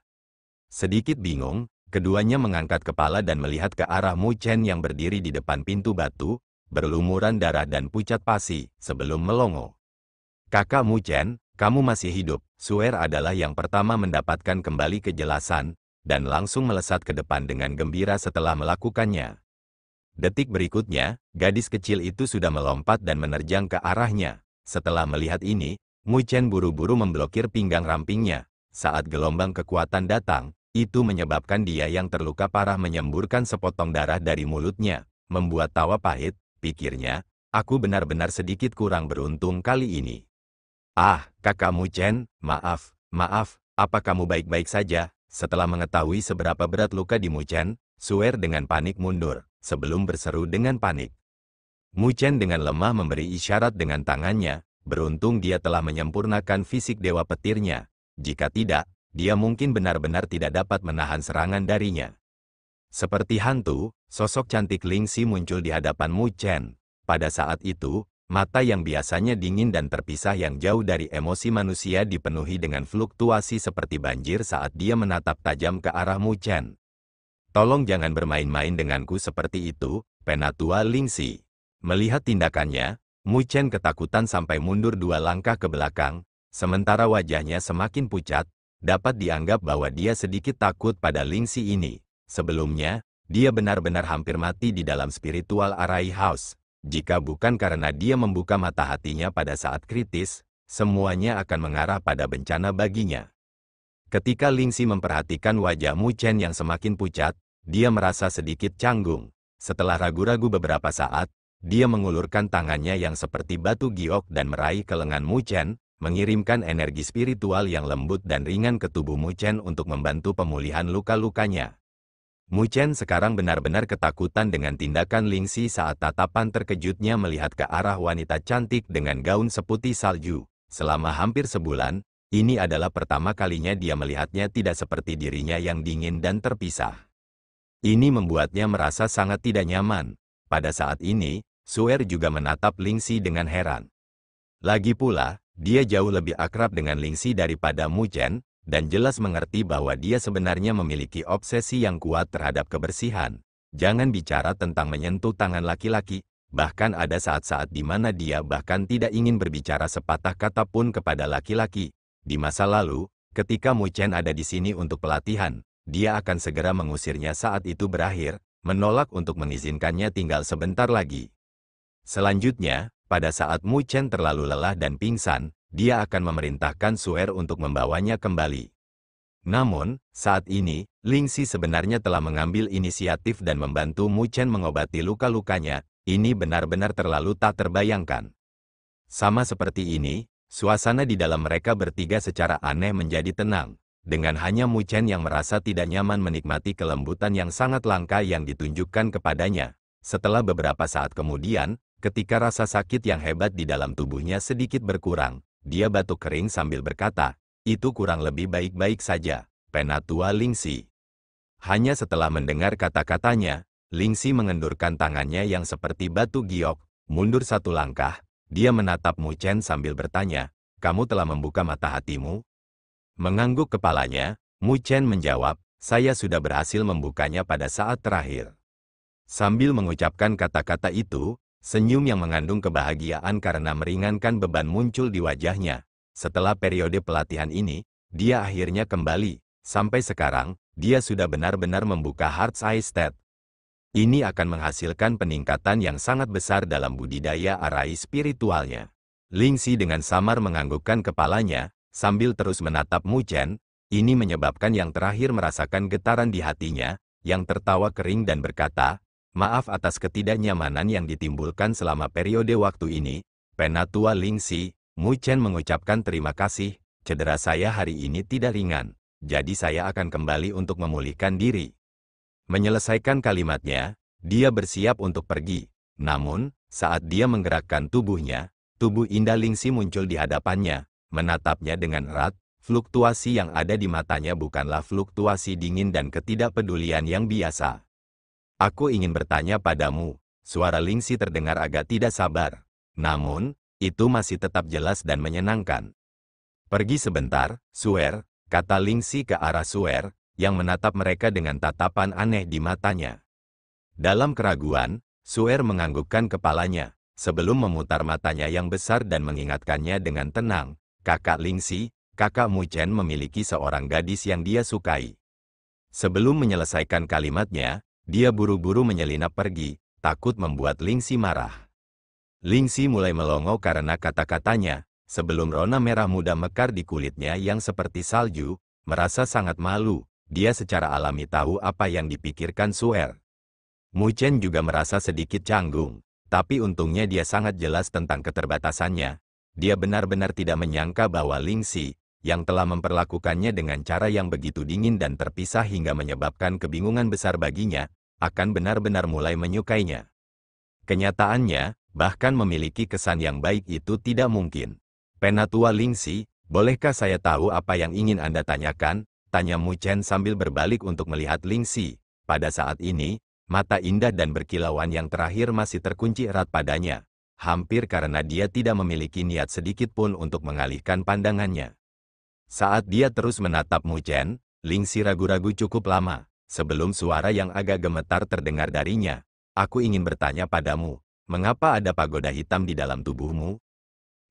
Sedikit bingung, keduanya mengangkat kepala dan melihat ke arah Mu Chen yang berdiri di depan pintu batu, berlumuran darah dan pucat pasi, sebelum melongo. "Kakak Mu Chen, kamu masih hidup." Suer adalah yang pertama mendapatkan kembali kejelasan, dan langsung melesat ke depan dengan gembira setelah melakukannya. Detik berikutnya, gadis kecil itu sudah melompat dan menerjang ke arahnya. Setelah melihat ini, Mu Chen buru-buru memblokir pinggang rampingnya. Saat gelombang kekuatan datang, itu menyebabkan dia yang terluka parah menyemburkan sepotong darah dari mulutnya, membuat tawa pahit, pikirnya, Aku benar-benar sedikit kurang beruntung kali ini. Ah, kakak Mu Chen, maaf, apa kamu baik-baik saja? Setelah mengetahui seberapa berat luka di Mu Chen, Suer dengan panik mundur, sebelum berseru dengan panik. Mu Chen dengan lemah memberi isyarat dengan tangannya, beruntung dia telah menyempurnakan fisik dewa petirnya. Jika tidak, dia mungkin benar-benar tidak dapat menahan serangan darinya. Seperti hantu, sosok cantik Lingxi muncul di hadapan Mu Chen. Pada saat itu, mata yang biasanya dingin dan terpisah yang jauh dari emosi manusia dipenuhi dengan fluktuasi seperti banjir saat dia menatap tajam ke arah Mu Chen. Tolong jangan bermain-main denganku seperti itu, Penatua Lingxi. Melihat tindakannya, Mu Chen ketakutan sampai mundur 2 langkah ke belakang, sementara wajahnya semakin pucat, dapat dianggap bahwa dia sedikit takut pada Lingxi ini. Sebelumnya, dia benar-benar hampir mati di dalam spiritual Arai House. Jika bukan karena dia membuka mata hatinya pada saat kritis, semuanya akan mengarah pada bencana baginya. Ketika Lingxi memperhatikan wajah Mu Chen yang semakin pucat, dia merasa sedikit canggung. Setelah ragu-ragu beberapa saat, dia mengulurkan tangannya yang seperti batu giok dan meraih ke lengan Mu Chen, mengirimkan energi spiritual yang lembut dan ringan ke tubuh Mu Chen untuk membantu pemulihan luka-lukanya. Mu Chen sekarang benar-benar ketakutan dengan tindakan Lingxi saat tatapan terkejutnya melihat ke arah wanita cantik dengan gaun seputih salju. Selama hampir sebulan, ini adalah pertama kalinya dia melihatnya tidak seperti dirinya yang dingin dan terpisah. Ini membuatnya merasa sangat tidak nyaman. Pada saat ini, Suer juga menatap Lingxi dengan heran. Lagi pula, dia jauh lebih akrab dengan Lingxi daripada Mu Chen, dan jelas mengerti bahwa dia sebenarnya memiliki obsesi yang kuat terhadap kebersihan. Jangan bicara tentang menyentuh tangan laki-laki, bahkan ada saat-saat di mana dia bahkan tidak ingin berbicara sepatah kata pun kepada laki-laki. Di masa lalu, ketika Mu Chen ada di sini untuk pelatihan, dia akan segera mengusirnya saat itu berakhir, menolak untuk mengizinkannya tinggal sebentar lagi. Selanjutnya, pada saat Mu Chen terlalu lelah dan pingsan, dia akan memerintahkan Suer untuk membawanya kembali. Namun, saat ini, Lingxi sebenarnya telah mengambil inisiatif dan membantu Mu Chen mengobati luka-lukanya. Ini benar-benar terlalu tak terbayangkan. Sama seperti ini, suasana di dalam mereka bertiga secara aneh menjadi tenang, dengan hanya Mu Chen yang merasa tidak nyaman menikmati kelembutan yang sangat langka yang ditunjukkan kepadanya. Setelah beberapa saat kemudian, ketika rasa sakit yang hebat di dalam tubuhnya sedikit berkurang, dia batuk kering sambil berkata, "Itu kurang lebih baik-baik saja, Penatua Lingxi." Hanya setelah mendengar kata-katanya, Lingxi mengendurkan tangannya yang seperti batu giok, mundur 1 langkah, dia menatap Mu Chen sambil bertanya, "Kamu telah membuka mata hatimu?" Mengangguk kepalanya, Mu Chen menjawab, "Saya sudah berhasil membukanya pada saat terakhir." Sambil mengucapkan kata-kata itu, senyum yang mengandung kebahagiaan karena meringankan beban muncul di wajahnya. Setelah periode pelatihan ini, dia akhirnya kembali. Sampai sekarang, dia sudah benar-benar membuka Heart's Eye State. Ini akan menghasilkan peningkatan yang sangat besar dalam budidaya arai spiritualnya. Lingxi dengan samar menganggukkan kepalanya, sambil terus menatap Mu Chen. Ini menyebabkan yang terakhir merasakan getaran di hatinya, yang tertawa kering dan berkata, "Maaf atas ketidaknyamanan yang ditimbulkan selama periode waktu ini, Penatua Lingxi." Mu Chen mengucapkan terima kasih, "Cedera saya hari ini tidak ringan, jadi saya akan kembali untuk memulihkan diri." Menyelesaikan kalimatnya, dia bersiap untuk pergi. Namun, saat dia menggerakkan tubuhnya, tubuh indah Lingxi muncul di hadapannya, menatapnya dengan erat. Fluktuasi yang ada di matanya bukanlah fluktuasi dingin dan ketidakpedulian yang biasa. "Aku ingin bertanya padamu." Suara Lingxi terdengar agak tidak sabar. Namun, itu masih tetap jelas dan menyenangkan. "Pergi sebentar, Suer," kata Lingxi ke arah Suer, yang menatap mereka dengan tatapan aneh di matanya. Dalam keraguan, Suer menganggukkan kepalanya, sebelum memutar matanya yang besar dan mengingatkannya dengan tenang, "Kakak Lingxi, kakak Mu Chen memiliki seorang gadis yang dia sukai." Sebelum menyelesaikan kalimatnya, dia buru-buru menyelinap pergi, takut membuat Lingxi marah. Lingxi mulai melongo karena kata-katanya, sebelum rona merah muda mekar di kulitnya yang seperti salju, merasa sangat malu. Dia secara alami tahu apa yang dipikirkan Suer. Mu Chen juga merasa sedikit canggung, Tapi untungnya dia sangat jelas tentang keterbatasannya. Dia benar-benar tidak menyangka bahwa Lingxi, yang telah memperlakukannya dengan cara yang begitu dingin dan terpisah hingga menyebabkan kebingungan besar baginya, akan benar-benar mulai menyukainya. Kenyataannya, bahkan memiliki kesan yang baik itu tidak mungkin. Penatua Lingxi, bolehkah saya tahu apa yang ingin Anda tanyakan? Tanya Mu Chen sambil berbalik untuk melihat Lingxi. Pada saat ini, mata indah dan berkilauan yang terakhir masih terkunci erat padanya. Hampir karena dia tidak memiliki niat sedikit pun untuk mengalihkan pandangannya. Saat dia terus menatap Mu Chen, Lingxi ragu-ragu cukup lama. Sebelum suara yang agak gemetar terdengar darinya. Aku ingin bertanya padamu, mengapa ada pagoda hitam di dalam tubuhmu?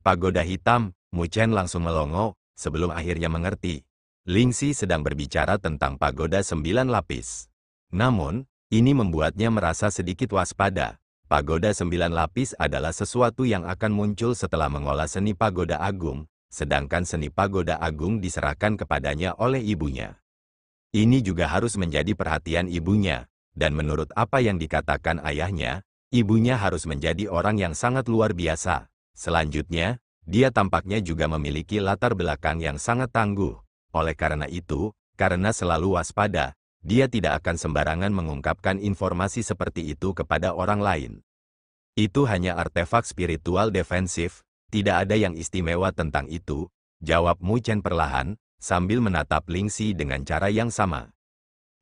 Pagoda hitam, Mu Chen langsung melongo, sebelum akhirnya mengerti. Lingxi sedang berbicara tentang pagoda 9 lapis. Namun, ini membuatnya merasa sedikit waspada. Pagoda 9 lapis adalah sesuatu yang akan muncul setelah mengolah seni pagoda agung, sedangkan seni pagoda agung diserahkan kepadanya oleh ibunya. Ini juga harus menjadi perhatian ibunya, dan menurut apa yang dikatakan ayahnya, ibunya harus menjadi orang yang sangat luar biasa. Selanjutnya, dia tampaknya juga memiliki latar belakang yang sangat tangguh. Oleh karena itu, karena selalu waspada, dia tidak akan sembarangan mengungkapkan informasi seperti itu kepada orang lain. Itu hanya artefak spiritual defensif, tidak ada yang istimewa tentang itu, jawab Mu Chen perlahan, sambil menatap Lingxi dengan cara yang sama.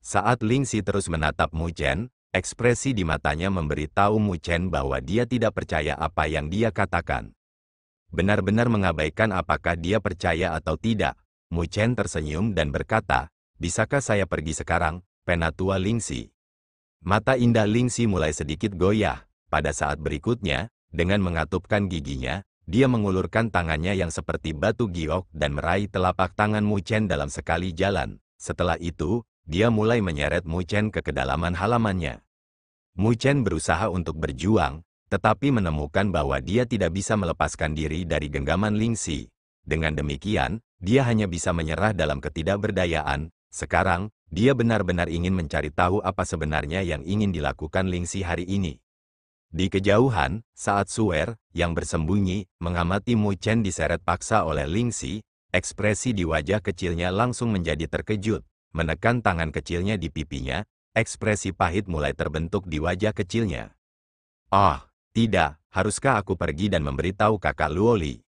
Saat Lingxi terus menatap Mu Chen, ekspresi di matanya memberitahu Mu Chen bahwa dia tidak percaya apa yang dia katakan. Benar-benar mengabaikan apakah dia percaya atau tidak. Mu Chen tersenyum dan berkata, bisakah saya pergi sekarang, Penatua Lingxi? Mata indah Lingxi mulai sedikit goyah. Pada saat berikutnya, dengan mengatupkan giginya, dia mengulurkan tangannya yang seperti batu giok dan meraih telapak tangan Mu Chen dalam sekali jalan. Setelah itu, dia mulai menyeret Mu Chen ke kedalaman halamannya. Mu Chen berusaha untuk berjuang, tetapi menemukan bahwa dia tidak bisa melepaskan diri dari genggaman Lingxi. Dengan demikian, dia hanya bisa menyerah dalam ketidakberdayaan. Sekarang, dia benar-benar ingin mencari tahu apa sebenarnya yang ingin dilakukan Lingxi hari ini. Di kejauhan, saat Suer, yang bersembunyi, mengamati Mu Chen diseret paksa oleh Lingxi, ekspresi di wajah kecilnya langsung menjadi terkejut. Menekan tangan kecilnya di pipinya, ekspresi pahit mulai terbentuk di wajah kecilnya. Oh, tidak, haruskah aku pergi dan memberitahu kakak Luoli?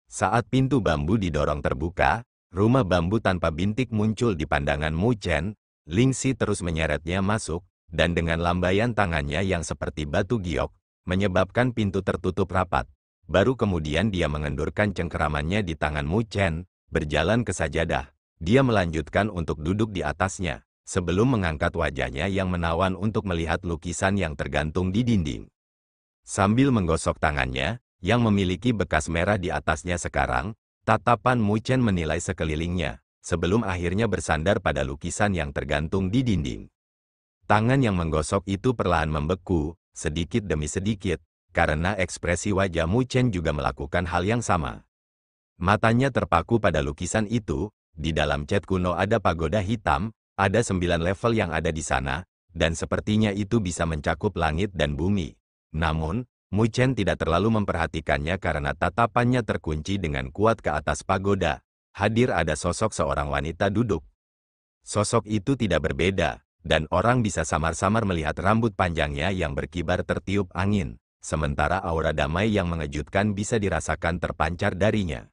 Saat pintu bambu didorong terbuka, rumah bambu tanpa bintik muncul di pandangan Mu Chen. Lingxi terus menyeretnya masuk, dan dengan lambaian tangannya yang seperti batu giok, menyebabkan pintu tertutup rapat. Baru kemudian dia mengendurkan cengkeramannya di tangan Mu Chen, berjalan ke sajadah. Dia melanjutkan untuk duduk di atasnya, sebelum mengangkat wajahnya yang menawan untuk melihat lukisan yang tergantung di dinding. Sambil menggosok tangannya, yang memiliki bekas merah di atasnya sekarang, tatapan Mu Chen menilai sekelilingnya, sebelum akhirnya bersandar pada lukisan yang tergantung di dinding. Tangan yang menggosok itu perlahan membeku, sedikit demi sedikit, karena ekspresi wajah Mu Chen juga melakukan hal yang sama. Matanya terpaku pada lukisan itu. Di dalam cat kuno ada pagoda hitam, ada 9 level yang ada di sana, dan sepertinya itu bisa mencakup langit dan bumi. Namun, Mu Chen tidak terlalu memperhatikannya karena tatapannya terkunci dengan kuat ke atas pagoda. Hadir ada sosok seorang wanita duduk. Sosok itu tidak berbeda, dan orang bisa samar-samar melihat rambut panjangnya yang berkibar tertiup angin, sementara aura damai yang mengejutkan bisa dirasakan terpancar darinya.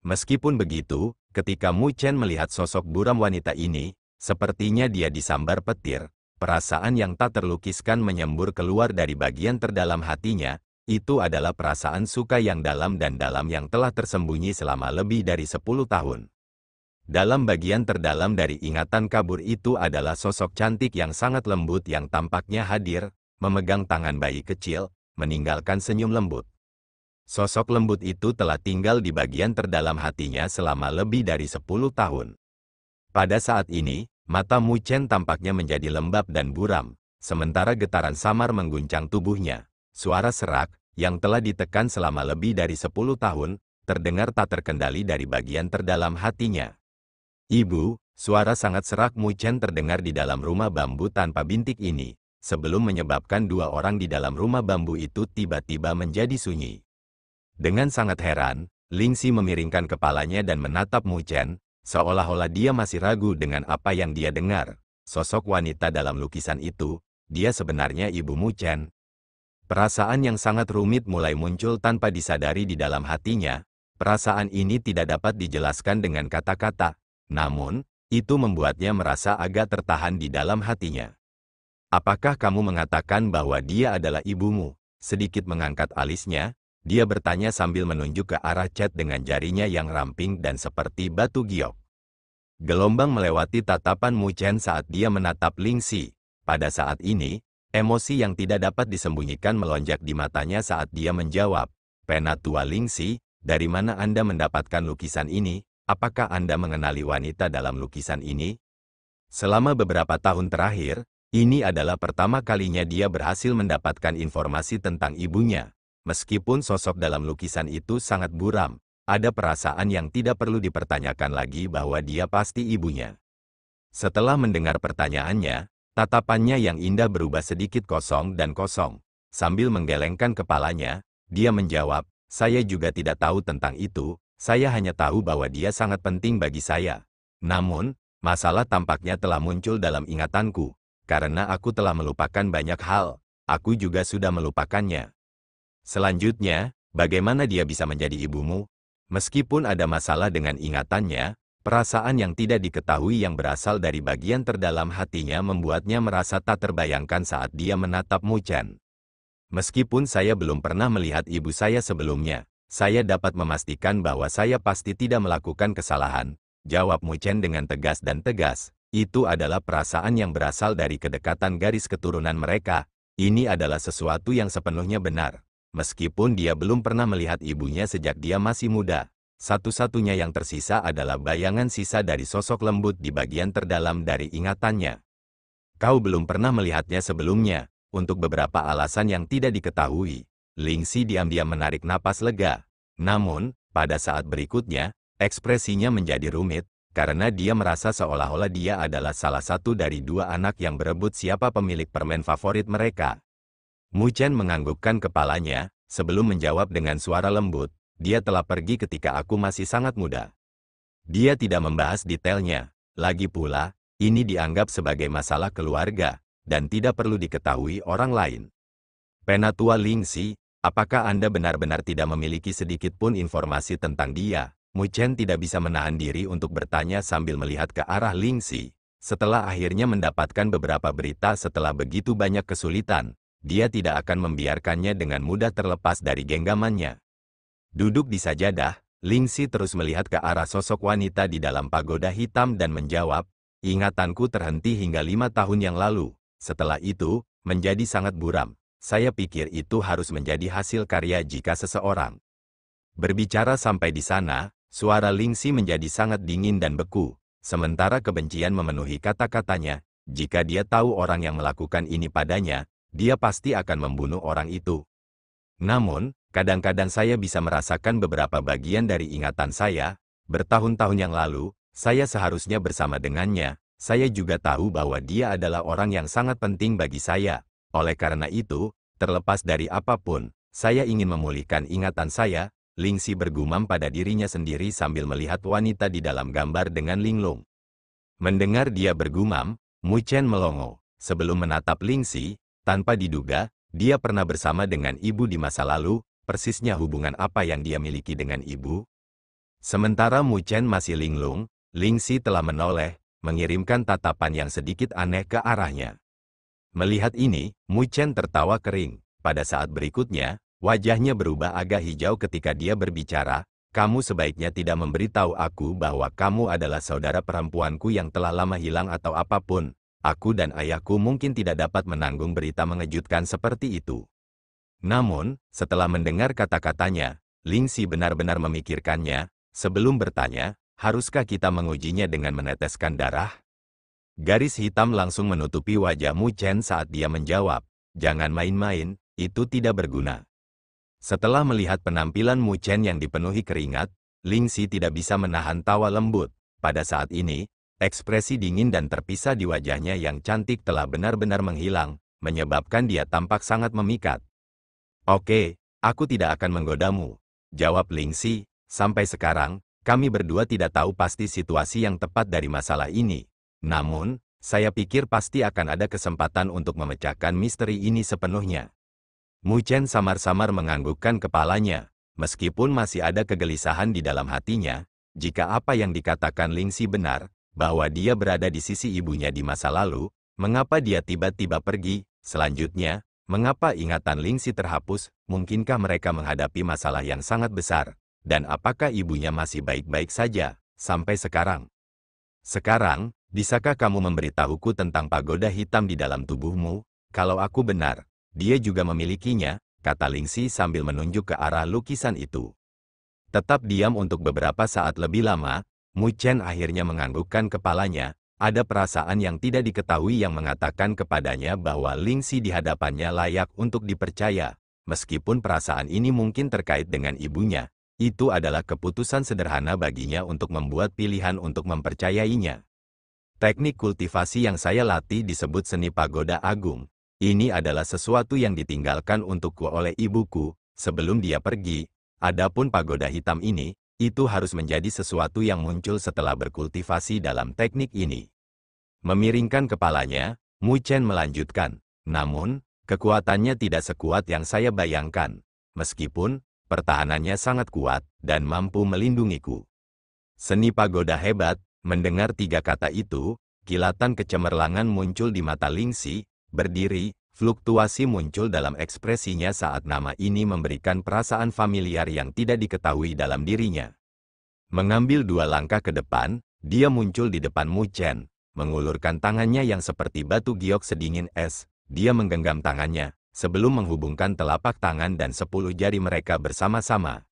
Meskipun begitu, ketika Mu Chen melihat sosok buram wanita ini, sepertinya dia disambar petir. Perasaan yang tak terlukiskan menyembur keluar dari bagian terdalam hatinya. Itu adalah perasaan suka yang dalam dan dalam yang telah tersembunyi selama lebih dari 10 tahun. Dalam bagian terdalam dari ingatan kabur itu adalah sosok cantik yang sangat lembut yang tampaknya hadir, memegang tangan bayi kecil, meninggalkan senyum lembut. Sosok lembut itu telah tinggal di bagian terdalam hatinya selama lebih dari 10 tahun. Pada saat ini, mata Mu Chen tampaknya menjadi lembab dan buram, sementara getaran samar mengguncang tubuhnya. Suara serak, yang telah ditekan selama lebih dari 10 tahun, terdengar tak terkendali dari bagian terdalam hatinya. Ibu, suara sangat serak Mu Chen terdengar di dalam rumah bambu tanpa bintik ini. sebelum menyebabkan dua orang di dalam rumah bambu itu tiba-tiba menjadi sunyi. Dengan sangat heran, Lingxi memiringkan kepalanya dan menatap Mu Chen, seolah-olah dia masih ragu dengan apa yang dia dengar. Sosok wanita dalam lukisan itu, dia sebenarnya ibu Mu Chen. Perasaan yang sangat rumit mulai muncul tanpa disadari di dalam hatinya. Perasaan ini tidak dapat dijelaskan dengan kata-kata, namun, itu membuatnya merasa agak tertahan di dalam hatinya. Apakah kamu mengatakan bahwa dia adalah ibumu? Sedikit mengangkat alisnya, dia bertanya sambil menunjuk ke arah Chet dengan jarinya yang ramping dan seperti batu giok. Gelombang melewati tatapan Mu Chen saat dia menatap Lingxi. Pada saat ini, emosi yang tidak dapat disembunyikan melonjak di matanya saat dia menjawab, "Penatua Lingxi, dari mana Anda mendapatkan lukisan ini? Apakah Anda mengenali wanita dalam lukisan ini?" Selama beberapa tahun terakhir, ini adalah pertama kalinya dia berhasil mendapatkan informasi tentang ibunya. Meskipun sosok dalam lukisan itu sangat buram, ada perasaan yang tidak perlu dipertanyakan lagi bahwa dia pasti ibunya. Setelah mendengar pertanyaannya, tatapannya yang indah berubah sedikit kosong dan kosong. Sambil menggelengkan kepalanya, dia menjawab, "Saya juga tidak tahu tentang itu, saya hanya tahu bahwa dia sangat penting bagi saya. Namun, masalah tampaknya telah muncul dalam ingatanku, karena aku telah melupakan banyak hal, aku juga sudah melupakannya. Selanjutnya, bagaimana dia bisa menjadi ibumu?" Meskipun ada masalah dengan ingatannya, perasaan yang tidak diketahui yang berasal dari bagian terdalam hatinya membuatnya merasa tak terbayangkan saat dia menatap Mu Chen. "Meskipun saya belum pernah melihat ibu saya sebelumnya, saya dapat memastikan bahwa saya pasti tidak melakukan kesalahan," jawab Mu Chen dengan tegas dan tegas. "Itu adalah perasaan yang berasal dari kedekatan garis keturunan mereka. Ini adalah sesuatu yang sepenuhnya benar. Meskipun dia belum pernah melihat ibunya sejak dia masih muda, satu-satunya yang tersisa adalah bayangan sisa dari sosok lembut di bagian terdalam dari ingatannya. Kau belum pernah melihatnya sebelumnya, untuk beberapa alasan yang tidak diketahui." Lingxi diam-diam menarik napas lega. Namun, pada saat berikutnya, ekspresinya menjadi rumit, karena dia merasa seolah-olah dia adalah salah satu dari dua anak yang berebut siapa pemilik permen favorit mereka. Mu Chen menganggukkan kepalanya, sebelum menjawab dengan suara lembut, "Dia telah pergi ketika aku masih sangat muda." Dia tidak membahas detailnya. Lagi pula, ini dianggap sebagai masalah keluarga, dan tidak perlu diketahui orang lain. "Penatua Lingxi, apakah Anda benar-benar tidak memiliki sedikit pun informasi tentang dia?" Mu Chen tidak bisa menahan diri untuk bertanya sambil melihat ke arah Lingxi. Setelah akhirnya mendapatkan beberapa berita setelah begitu banyak kesulitan, dia tidak akan membiarkannya dengan mudah terlepas dari genggamannya. Duduk di sajadah, Lingxi terus melihat ke arah sosok wanita di dalam pagoda hitam dan menjawab, "Ingatanku terhenti hingga 5 tahun yang lalu. Setelah itu, menjadi sangat buram. Saya pikir itu harus menjadi hasil karya jika seseorang." Berbicara sampai di sana, suara Lingxi menjadi sangat dingin dan beku, sementara kebencian memenuhi kata-katanya. Jika dia tahu orang yang melakukan ini padanya, dia pasti akan membunuh orang itu. Namun, kadang-kadang saya bisa merasakan beberapa bagian dari ingatan saya. Bertahun-tahun yang lalu, saya seharusnya bersama dengannya. Saya juga tahu bahwa dia adalah orang yang sangat penting bagi saya. Oleh karena itu, terlepas dari apapun, saya ingin memulihkan ingatan saya. Lingxi bergumam pada dirinya sendiri sambil melihat wanita di dalam gambar dengan linglung. Mendengar dia bergumam, Mu Chen melongo. Sebelum menatap Lingxi, tanpa diduga, dia pernah bersama dengan ibu di masa lalu. Persisnya hubungan apa yang dia miliki dengan ibu? Sementara Mu Chen masih linglung, Lingxi telah menoleh, mengirimkan tatapan yang sedikit aneh ke arahnya. Melihat ini, Mu Chen tertawa kering. Pada saat berikutnya, wajahnya berubah agak hijau ketika dia berbicara, "Kamu sebaiknya tidak memberitahu aku bahwa kamu adalah saudara perempuanku yang telah lama hilang atau apapun. Aku dan ayahku mungkin tidak dapat menanggung berita mengejutkan seperti itu." Namun, setelah mendengar kata-katanya, Lingxi benar-benar memikirkannya. Sebelum bertanya, "Haruskah kita mengujinya dengan meneteskan darah?" Garis hitam langsung menutupi wajah Mu Chen saat dia menjawab, "Jangan main-main, itu tidak berguna." Setelah melihat penampilan Mu Chen yang dipenuhi keringat, Lingxi tidak bisa menahan tawa lembut. Pada saat ini, ekspresi dingin dan terpisah di wajahnya yang cantik telah benar-benar menghilang, menyebabkan dia tampak sangat memikat. Oke, aku tidak akan menggodamu, jawab Lingxi. Sampai sekarang, kami berdua tidak tahu pasti situasi yang tepat dari masalah ini. Namun, saya pikir pasti akan ada kesempatan untuk memecahkan misteri ini sepenuhnya. Mu Chen samar-samar menganggukkan kepalanya, meskipun masih ada kegelisahan di dalam hatinya, jika apa yang dikatakan Lingxi benar, bahwa dia berada di sisi ibunya di masa lalu, mengapa dia tiba-tiba pergi? Selanjutnya, mengapa ingatan Lingxi terhapus? Mungkinkah mereka menghadapi masalah yang sangat besar? Dan apakah ibunya masih baik-baik saja sampai sekarang? Sekarang, bisakah kamu memberitahuku tentang pagoda hitam di dalam tubuhmu? Kalau aku benar, dia juga memilikinya, kata Lingxi sambil menunjuk ke arah lukisan itu. Tetap diam untuk beberapa saat lebih lama, Mu Chen akhirnya menganggukkan kepalanya. Ada perasaan yang tidak diketahui yang mengatakan kepadanya bahwa Lingxi di hadapannya layak untuk dipercaya. Meskipun perasaan ini mungkin terkait dengan ibunya, itu adalah keputusan sederhana baginya untuk membuat pilihan untuk mempercayainya. Teknik kultivasi yang saya latih disebut seni pagoda agung. Ini adalah sesuatu yang ditinggalkan untukku oleh ibuku sebelum dia pergi. Adapun pagoda hitam ini, itu harus menjadi sesuatu yang muncul setelah berkultivasi dalam teknik ini. Memiringkan kepalanya, Mu Chen melanjutkan, namun, kekuatannya tidak sekuat yang saya bayangkan. Meskipun, pertahanannya sangat kuat dan mampu melindungiku. Seni pagoda hebat. Mendengar 3 kata itu, kilatan kecemerlangan muncul di mata Lingxi. Berdiri, fluktuasi muncul dalam ekspresinya saat nama ini memberikan perasaan familiar yang tidak diketahui dalam dirinya. Mengambil 2 langkah ke depan, dia muncul di depan Mu Chen, mengulurkan tangannya yang seperti batu giok sedingin es. Dia menggenggam tangannya, sebelum menghubungkan telapak tangan dan 10 jari mereka bersama-sama.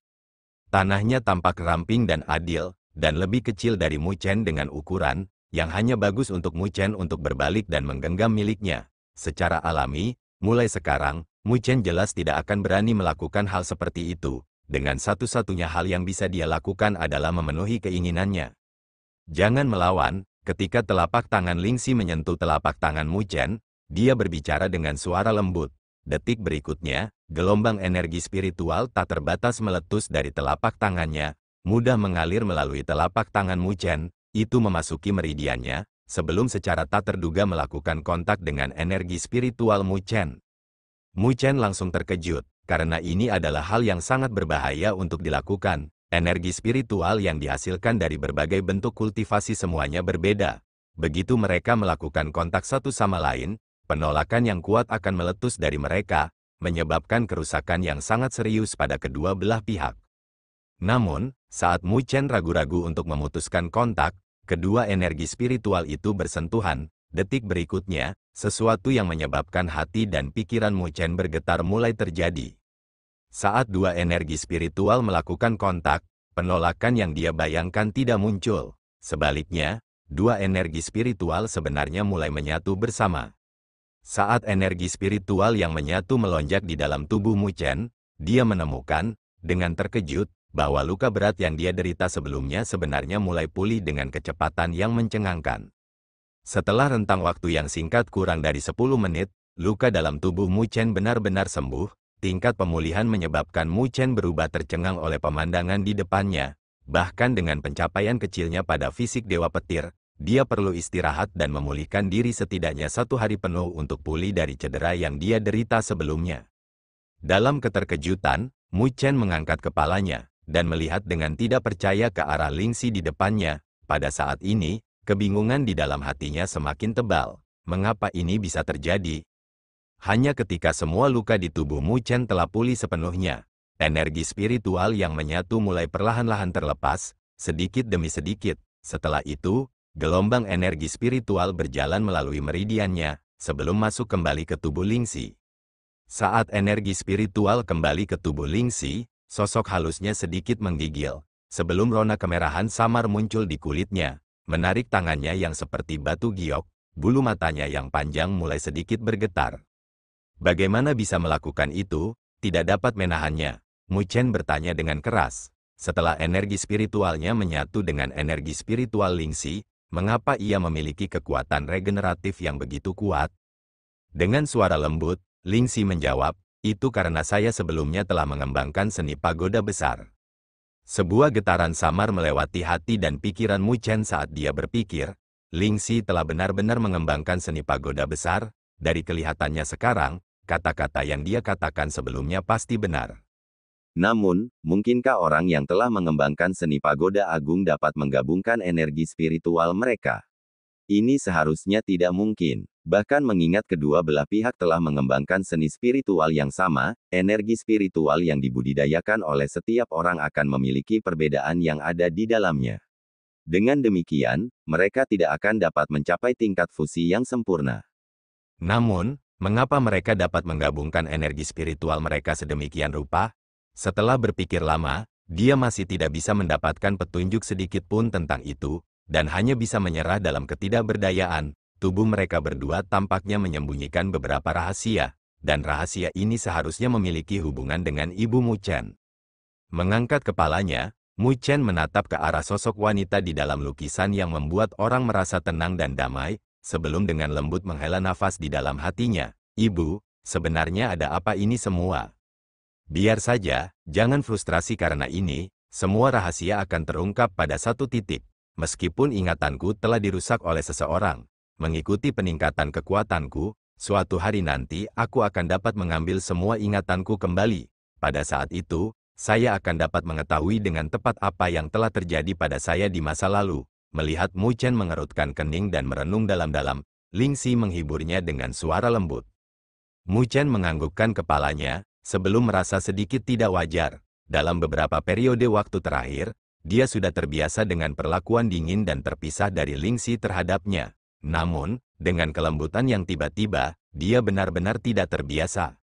Tanahnya tampak ramping dan adil, dan lebih kecil dari Mu Chen dengan ukuran, yang hanya bagus untuk Mu Chen untuk berbalik dan menggenggam miliknya. Secara alami, mulai sekarang, Mu Chen jelas tidak akan berani melakukan hal seperti itu. Dengan satu-satunya hal yang bisa dia lakukan adalah memenuhi keinginannya. Jangan melawan. Ketika telapak tangan Lingxi menyentuh telapak tangan Mu Chen, dia berbicara dengan suara lembut. Detik berikutnya, gelombang energi spiritual tak terbatas meletus dari telapak tangannya, mudah mengalir melalui telapak tangan Mu Chen, itu memasuki meridiannya, sebelum secara tak terduga melakukan kontak dengan energi spiritual Mu Chen. Mu Chen langsung terkejut, karena ini adalah hal yang sangat berbahaya untuk dilakukan. Energi spiritual yang dihasilkan dari berbagai bentuk kultivasi semuanya berbeda. Begitu mereka melakukan kontak satu sama lain, penolakan yang kuat akan meletus dari mereka, menyebabkan kerusakan yang sangat serius pada kedua belah pihak. Namun, saat Mu Chen ragu-ragu untuk memutuskan kontak, kedua energi spiritual itu bersentuhan. Detik berikutnya, sesuatu yang menyebabkan hati dan pikiran Mu Chen bergetar mulai terjadi. Saat 2 energi spiritual melakukan kontak, penolakan yang dia bayangkan tidak muncul. Sebaliknya, 2 energi spiritual sebenarnya mulai menyatu bersama. Saat energi spiritual yang menyatu melonjak di dalam tubuh Mu Chen, dia menemukan, dengan terkejut, bahwa luka berat yang dia derita sebelumnya sebenarnya mulai pulih dengan kecepatan yang mencengangkan. Setelah rentang waktu yang singkat kurang dari 10 menit, luka dalam tubuh Mu Chen benar-benar sembuh. Tingkat pemulihan menyebabkan Mu Chen berubah tercengang oleh pemandangan di depannya. Bahkan dengan pencapaian kecilnya pada fisik Dewa Petir, dia perlu istirahat dan memulihkan diri setidaknya 1 hari penuh untuk pulih dari cedera yang dia derita sebelumnya. Dalam keterkejutan, Mu Chen mengangkat kepalanya, dan melihat dengan tidak percaya ke arah Lingxi di depannya. Pada saat ini, kebingungan di dalam hatinya semakin tebal. Mengapa ini bisa terjadi? Hanya ketika semua luka di tubuh Mu Chen telah pulih sepenuhnya, energi spiritual yang menyatu mulai perlahan-lahan terlepas, sedikit demi sedikit. Setelah itu, gelombang energi spiritual berjalan melalui meridiannya, sebelum masuk kembali ke tubuh Lingxi. Saat energi spiritual kembali ke tubuh Lingxi, sosok halusnya sedikit menggigil, sebelum rona kemerahan samar muncul di kulitnya, menarik tangannya yang seperti batu giok, bulu matanya yang panjang mulai sedikit bergetar. Bagaimana bisa melakukan itu? Tidak dapat menahannya, Mu Chen bertanya dengan keras. Setelah energi spiritualnya menyatu dengan energi spiritual Lingxi, mengapa ia memiliki kekuatan regeneratif yang begitu kuat? Dengan suara lembut, Lingxi menjawab, itu karena saya sebelumnya telah mengembangkan seni pagoda besar. Sebuah getaran samar melewati hati dan pikiran Mu Chen saat dia berpikir, Lingxi telah benar-benar mengembangkan seni pagoda besar. Dari kelihatannya sekarang, kata-kata yang dia katakan sebelumnya pasti benar. Namun, mungkinkah orang yang telah mengembangkan seni pagoda agung dapat menggabungkan energi spiritual mereka? Ini seharusnya tidak mungkin. Bahkan mengingat kedua belah pihak telah mengembangkan seni spiritual yang sama, energi spiritual yang dibudidayakan oleh setiap orang akan memiliki perbedaan yang ada di dalamnya. Dengan demikian, mereka tidak akan dapat mencapai tingkat fusi yang sempurna. Namun, mengapa mereka dapat menggabungkan energi spiritual mereka sedemikian rupa? Setelah berpikir lama, dia masih tidak bisa mendapatkan petunjuk sedikit pun tentang itu, dan hanya bisa menyerah dalam ketidakberdayaan. Tubuh mereka berdua tampaknya menyembunyikan beberapa rahasia, dan rahasia ini seharusnya memiliki hubungan dengan Ibu Mu Chen. Mengangkat kepalanya, Mu Chen menatap ke arah sosok wanita di dalam lukisan yang membuat orang merasa tenang dan damai, sebelum dengan lembut menghela nafas di dalam hatinya. Ibu, sebenarnya ada apa ini semua? Biar saja, jangan frustrasi karena ini, semua rahasia akan terungkap pada satu titik. Meskipun ingatanku telah dirusak oleh seseorang, mengikuti peningkatan kekuatanku, suatu hari nanti aku akan dapat mengambil semua ingatanku kembali. Pada saat itu, saya akan dapat mengetahui dengan tepat apa yang telah terjadi pada saya di masa lalu. Melihat Mu Chen mengerutkan kening dan merenung dalam-dalam, Lingxi menghiburnya dengan suara lembut. Mu Chen menganggukkan kepalanya, sebelum merasa sedikit tidak wajar. Dalam beberapa periode waktu terakhir, dia sudah terbiasa dengan perlakuan dingin dan terpisah dari Lingxi terhadapnya. Namun, dengan kelembutan yang tiba-tiba, dia benar-benar tidak terbiasa.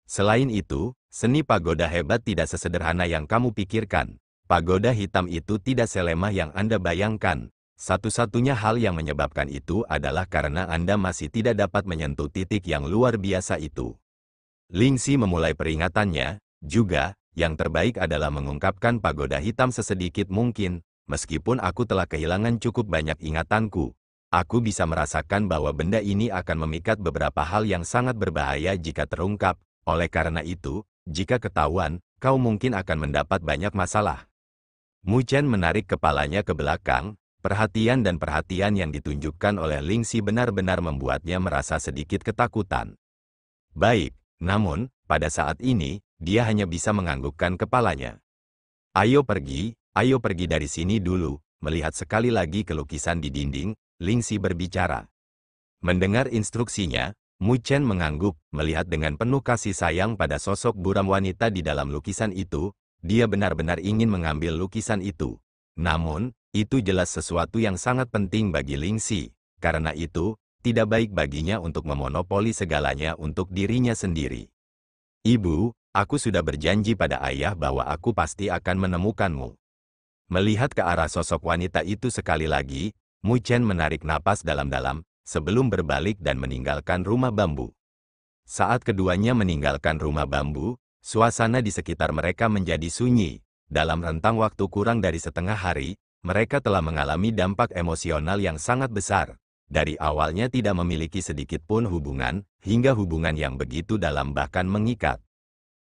Selain itu, seni pagoda hebat tidak sesederhana yang kamu pikirkan. Pagoda hitam itu tidak selemah yang Anda bayangkan. Satu-satunya hal yang menyebabkan itu adalah karena Anda masih tidak dapat menyentuh titik yang luar biasa itu. Lingxi memulai peringatannya, juga, yang terbaik adalah mengungkapkan pagoda hitam sesedikit mungkin, meskipun aku telah kehilangan cukup banyak ingatanku. Aku bisa merasakan bahwa benda ini akan memikat beberapa hal yang sangat berbahaya jika terungkap, oleh karena itu, jika ketahuan, kau mungkin akan mendapat banyak masalah. Mu Chen menarik kepalanya ke belakang, perhatian yang ditunjukkan oleh Lingxi benar-benar membuatnya merasa sedikit ketakutan. Baik. Namun, pada saat ini, dia hanya bisa menganggukkan kepalanya. Ayo pergi dari sini dulu. Melihat sekali lagi ke lukisan di dinding, Lingxi berbicara. Mendengar instruksinya, Mu Chen mengangguk, melihat dengan penuh kasih sayang pada sosok buram wanita di dalam lukisan itu. Dia benar-benar ingin mengambil lukisan itu. Namun, itu jelas sesuatu yang sangat penting bagi Lingxi. Karena itu, tidak baik baginya untuk memonopoli segalanya untuk dirinya sendiri. Ibu, aku sudah berjanji pada ayah bahwa aku pasti akan menemukanmu. Melihat ke arah sosok wanita itu sekali lagi, Mu Chen menarik napas dalam-dalam, sebelum berbalik dan meninggalkan rumah bambu. Saat keduanya meninggalkan rumah bambu, suasana di sekitar mereka menjadi sunyi. Dalam rentang waktu kurang dari setengah hari, mereka telah mengalami dampak emosional yang sangat besar. Dari awalnya tidak memiliki sedikit pun hubungan, hingga hubungan yang begitu dalam bahkan mengikat.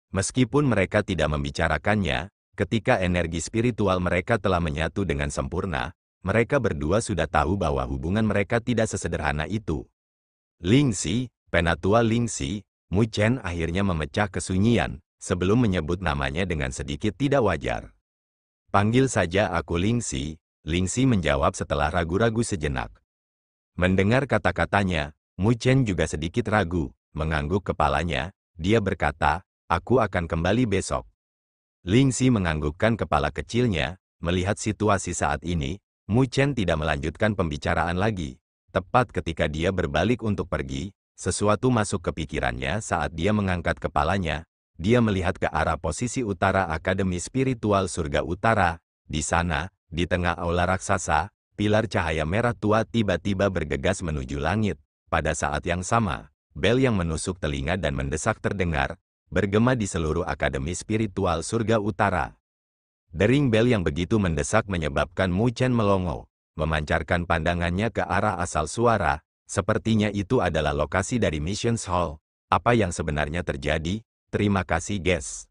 Meskipun mereka tidak membicarakannya, ketika energi spiritual mereka telah menyatu dengan sempurna, mereka berdua sudah tahu bahwa hubungan mereka tidak sesederhana itu. Lingxi, penatua Lingxi, Mu Chen akhirnya memecah kesunyian, sebelum menyebut namanya dengan sedikit tidak wajar. Panggil saja aku Lingxi, Lingxi menjawab setelah ragu-ragu sejenak. Mendengar kata-katanya, Mu Chen juga sedikit ragu, mengangguk kepalanya, dia berkata, aku akan kembali besok. Lingxi menganggukkan kepala kecilnya, melihat situasi saat ini, Mu Chen tidak melanjutkan pembicaraan lagi. Tepat ketika dia berbalik untuk pergi, sesuatu masuk ke pikirannya saat dia mengangkat kepalanya, dia melihat ke arah posisi utara Akademi Spiritual Surga Utara. Di sana, di tengah aula raksasa, pilar cahaya merah tua tiba-tiba bergegas menuju langit. Pada saat yang sama, bel yang menusuk telinga dan mendesak terdengar, bergema di seluruh Akademi Spiritual Surga Utara. Dering bel yang begitu mendesak menyebabkan Mu Chen melongo, memancarkan pandangannya ke arah asal suara. Sepertinya itu adalah lokasi dari Missions Hall. Apa yang sebenarnya terjadi? Terima kasih, guys.